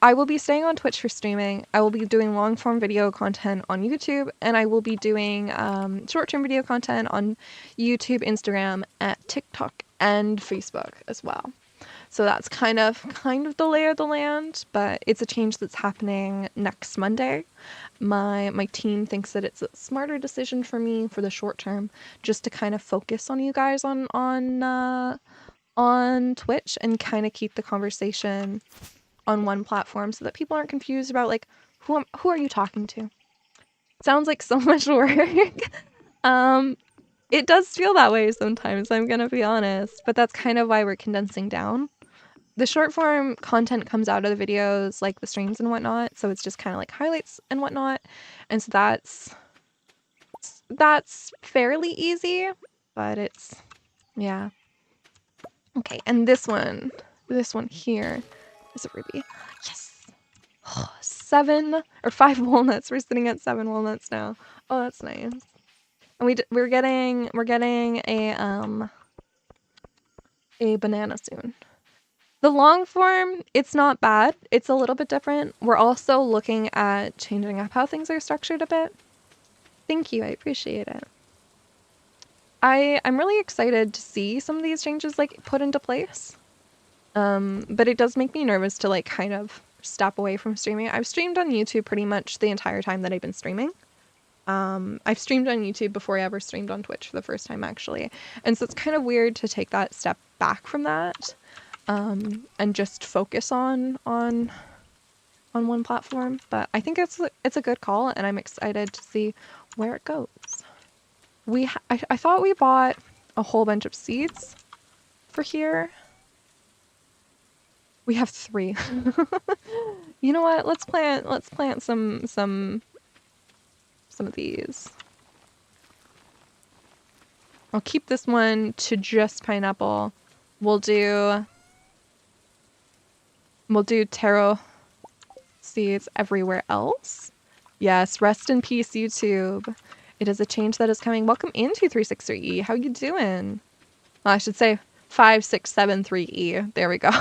Speaker 1: I will be staying on Twitch for streaming. I will be doing long form video content on YouTube, and I will be doing short term video content on YouTube, Instagram, TikTok, and Facebook as well. So that's kind of the lay of the land, but it's a change that's happening next Monday. My team thinks that it's a smarter decision for me for the short term, just to kind of focus on you guys on Twitch and kind of keep the conversation on one platform so that people aren't confused about like who are you talking to. Sounds like so much work. It does feel that way sometimes, I'm gonna be honest, but that's kind of why we're condensing down. The short form content comes out of the videos, like the streams and whatnot, so it's just kind of like highlights and whatnot, and so that's fairly easy, but it's yeah. Okay, and this one here is a ruby. Yes. 7 or 5 walnuts. We're sitting at 7 walnuts now. Oh, that's nice. And we're getting a banana soon. The long form, it's not bad. It's a little bit different. We're also looking at changing up how things are structured a bit. Thank you. I appreciate it. I'm really excited to see some of these changes like put into place. But it does make me nervous to like kind of step away from streaming. I've streamed on YouTube pretty much the entire time that I've been streaming. I've streamed on YouTube before I ever streamed on Twitch for the first time actually. And so it's kind of weird to take that step back from that. And just focus on one platform, but I think it's a good call, and I'm excited to see where it goes. I thought we bought a whole bunch of seeds for here. We have 3. You know what? Let's plant some of these. I'll keep this one to just pineapple. We'll do taro seeds everywhere else. Yes, rest in peace, YouTube. It is a change that is coming. Welcome into 363E. How you doing? Well, I should say 5673E. There we go.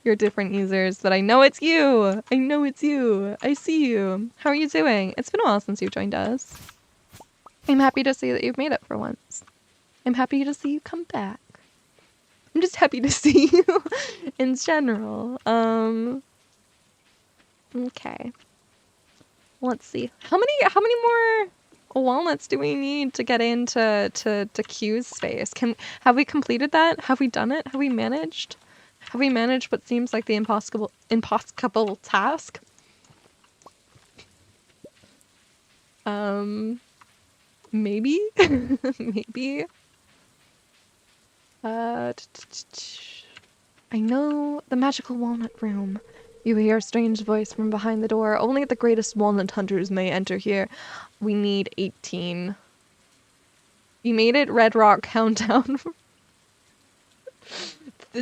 Speaker 1: You're different users, but I know it's you. I know it's you. I see you. How are you doing? It's been a while since you joined us. I'm happy to see that you've made it for once. I'm happy to see you come back. I'm just happy to see you in general. Okay. Let's see. How many more walnuts do we need to get into Q's space? Have we completed that? Have we done it? Have we managed? Have we managed what seems like the impossible task? Maybe? Maybe? I know the magical walnut room. You hear a strange voice from behind the door. Only the greatest walnut hunters may enter here. We need 18. You made it, Red Rock Countdown.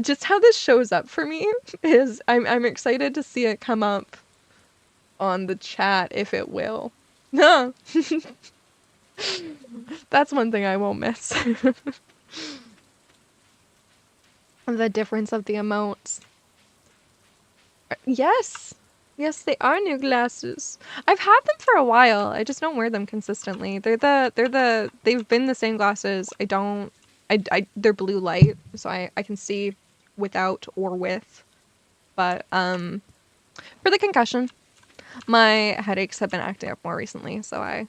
Speaker 1: Just how this shows up for me is I'm excited to see it come up on the chat if it will. No. That's one thing I won't miss. The difference of the emotes. Yes. Yes, they are new glasses. I've had them for a while. I just don't wear them consistently. They've been the same glasses. They're blue light, so I can see without or with. But for the concussion, my headaches have been acting up more recently, so I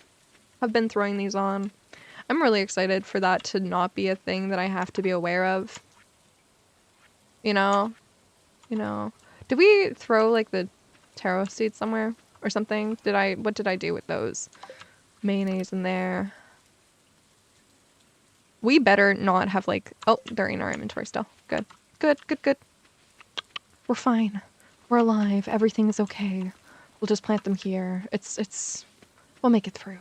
Speaker 1: have been throwing these on. I'm really excited for that to not be a thing that I have to be aware of. You know? You know. Did we throw like the taro seeds somewhere or something? What did I do with those? Mayonnaise in there. We better not have like, oh, they're in our inventory still. Good. Good, good, good. We're fine. We're alive. Everything is okay. We'll just plant them here. We'll make it through.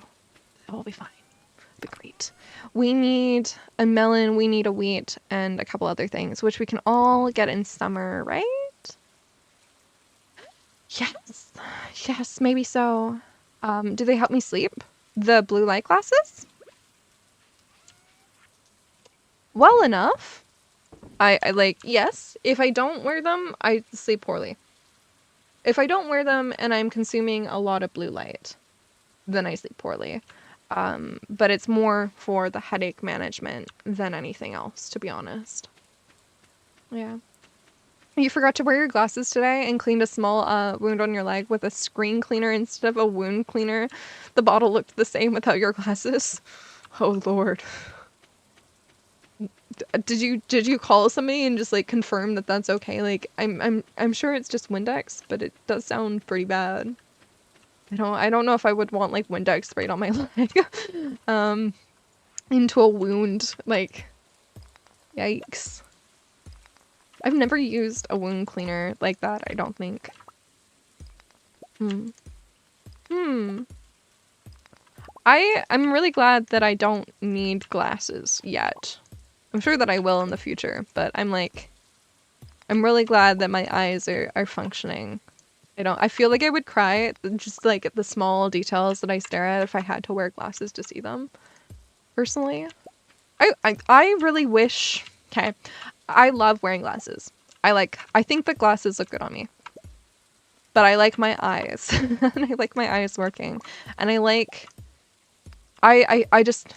Speaker 1: It'll be fine. It'll be great. We need a melon, we need a wheat, and a couple other things, which we can all get in summer, right? Yes. Yes, maybe so. Do they help me sleep? The blue light glasses? Well enough. I like, yes. If I don't wear them, I sleep poorly. If I don't wear them and I'm consuming a lot of blue light, then I sleep poorly. But it's more for the headache management than anything else, to be honest. Yeah. You forgot to wear your glasses today and cleaned a small wound on your leg with a screen cleaner instead of a wound cleaner. The bottle looked the same without your glasses. Oh Lord. Did you call somebody and just like confirm that that's okay? Like I'm sure it's just Windex, but it does sound pretty bad. I don't know if I would want like Windex sprayed on my leg. Into a wound. Like, yikes. I've never used a wound cleaner like that, I don't think. I'm really glad that I don't need glasses yet. I'm sure that I will in the future, but I'm really glad that my eyes are functioning. I feel like I would cry just like at the small details that I stare at if I had to wear glasses to see them. Personally. I really wish, okay, I love wearing glasses. I think that glasses look good on me. But I like my eyes. And I like my eyes working. And I just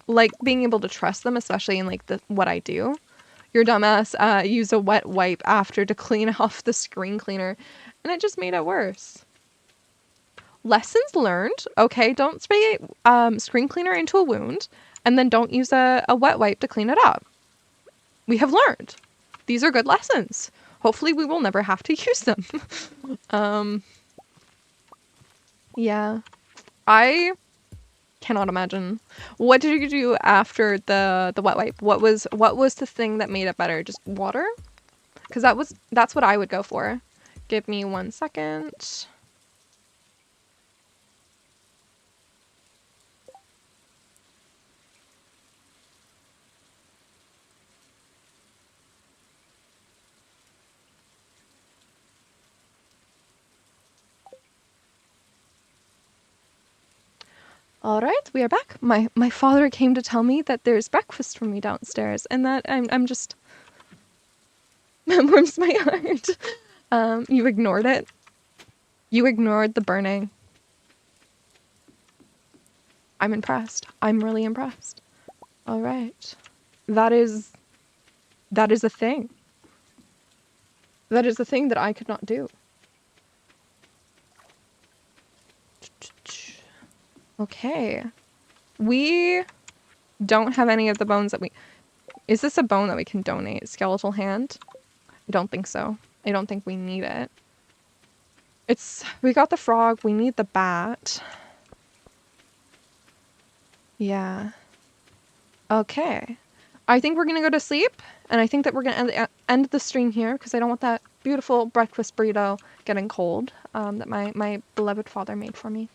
Speaker 1: like being able to trust them, especially in like what I do. Your dumbass used a wet wipe after to clean off the screen cleaner, and it just made it worse. Lessons learned. Okay, don't spray screen cleaner into a wound, and then don't use a wet wipe to clean it up. We have learned. These are good lessons. Hopefully we will never have to use them. Yeah. I cannot imagine. What did you do after the wet wipe? What was the thing that made it better? Just water? Because that's what I would go for. Give me 1 second. All right, we are back. My father came to tell me that there's breakfast for me downstairs, and that I'm just warms my heart. You ignored it. You ignored the burning. I'm impressed. I'm really impressed. All right, that is a thing. That is a thing that I could not do. Okay. We don't have any of the bones that we... Is this a bone that we can donate? Skeletal hand? I don't think so. I don't think we need it. We got the frog. We need the bat. Yeah. Okay. I think we're gonna go to sleep, and I think that we're gonna end the stream here, because I don't want that beautiful breakfast burrito getting cold that my beloved father made for me.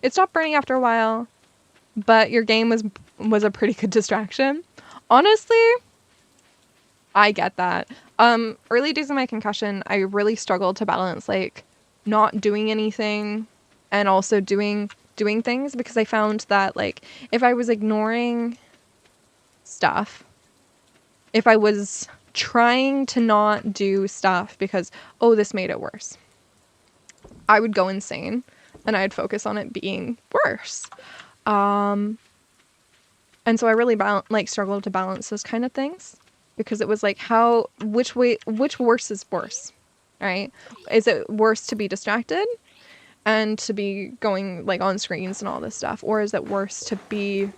Speaker 1: It stopped burning after a while, but your game was a pretty good distraction. Honestly, I get that. Early days of my concussion, I really struggled to balance like not doing anything and also doing things, because I found that like if I was ignoring stuff, if I was trying to not do stuff because, oh, this made it worse, I would go insane and I'd focus on it being worse. And so I really struggled to balance those kind of things, because it was like, which worse is worse, right? Is it worse to be distracted and to be going like on screens and all this stuff? Or is it worse to be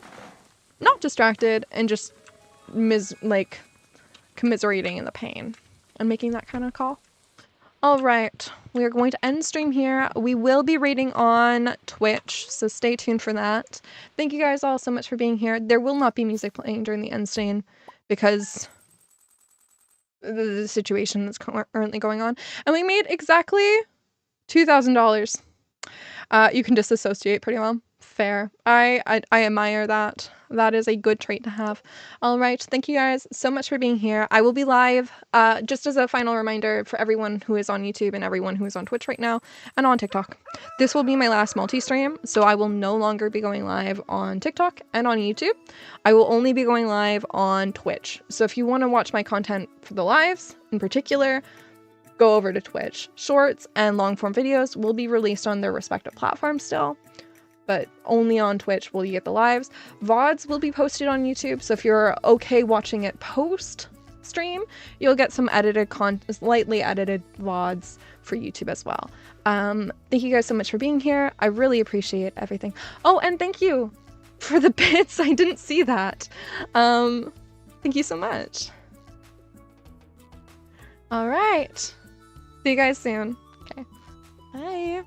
Speaker 1: not distracted and just commiserating in the pain and making that kind of call? All right, we are going to end stream here. We will be raiding on Twitch, so stay tuned for that. Thank you guys all so much for being here. There will not be music playing during the end stream because the situation that's currently going on. And we made exactly $2,000. You can disassociate pretty well. Fair. I admire that. That is a good trait to have. All right. Thank you guys so much for being here. I will be live, just as a final reminder for everyone who is on YouTube and everyone who is on Twitch right now and on TikTok. This will be my last multi-stream, so I will no longer be going live on TikTok and on YouTube. I will only be going live on Twitch. So if you want to watch my content for the lives in particular, go over to Twitch. Shorts and long form videos will be released on their respective platforms still, but only on Twitch will you get the lives. VODs will be posted on YouTube, so if you're okay watching it post stream, you'll get some edited slightly edited VODs for YouTube as well. Thank you guys so much for being here. I really appreciate everything. Oh, and thank you for the bits. I didn't see that. Thank you so much. All right. See you guys soon. Okay. Bye.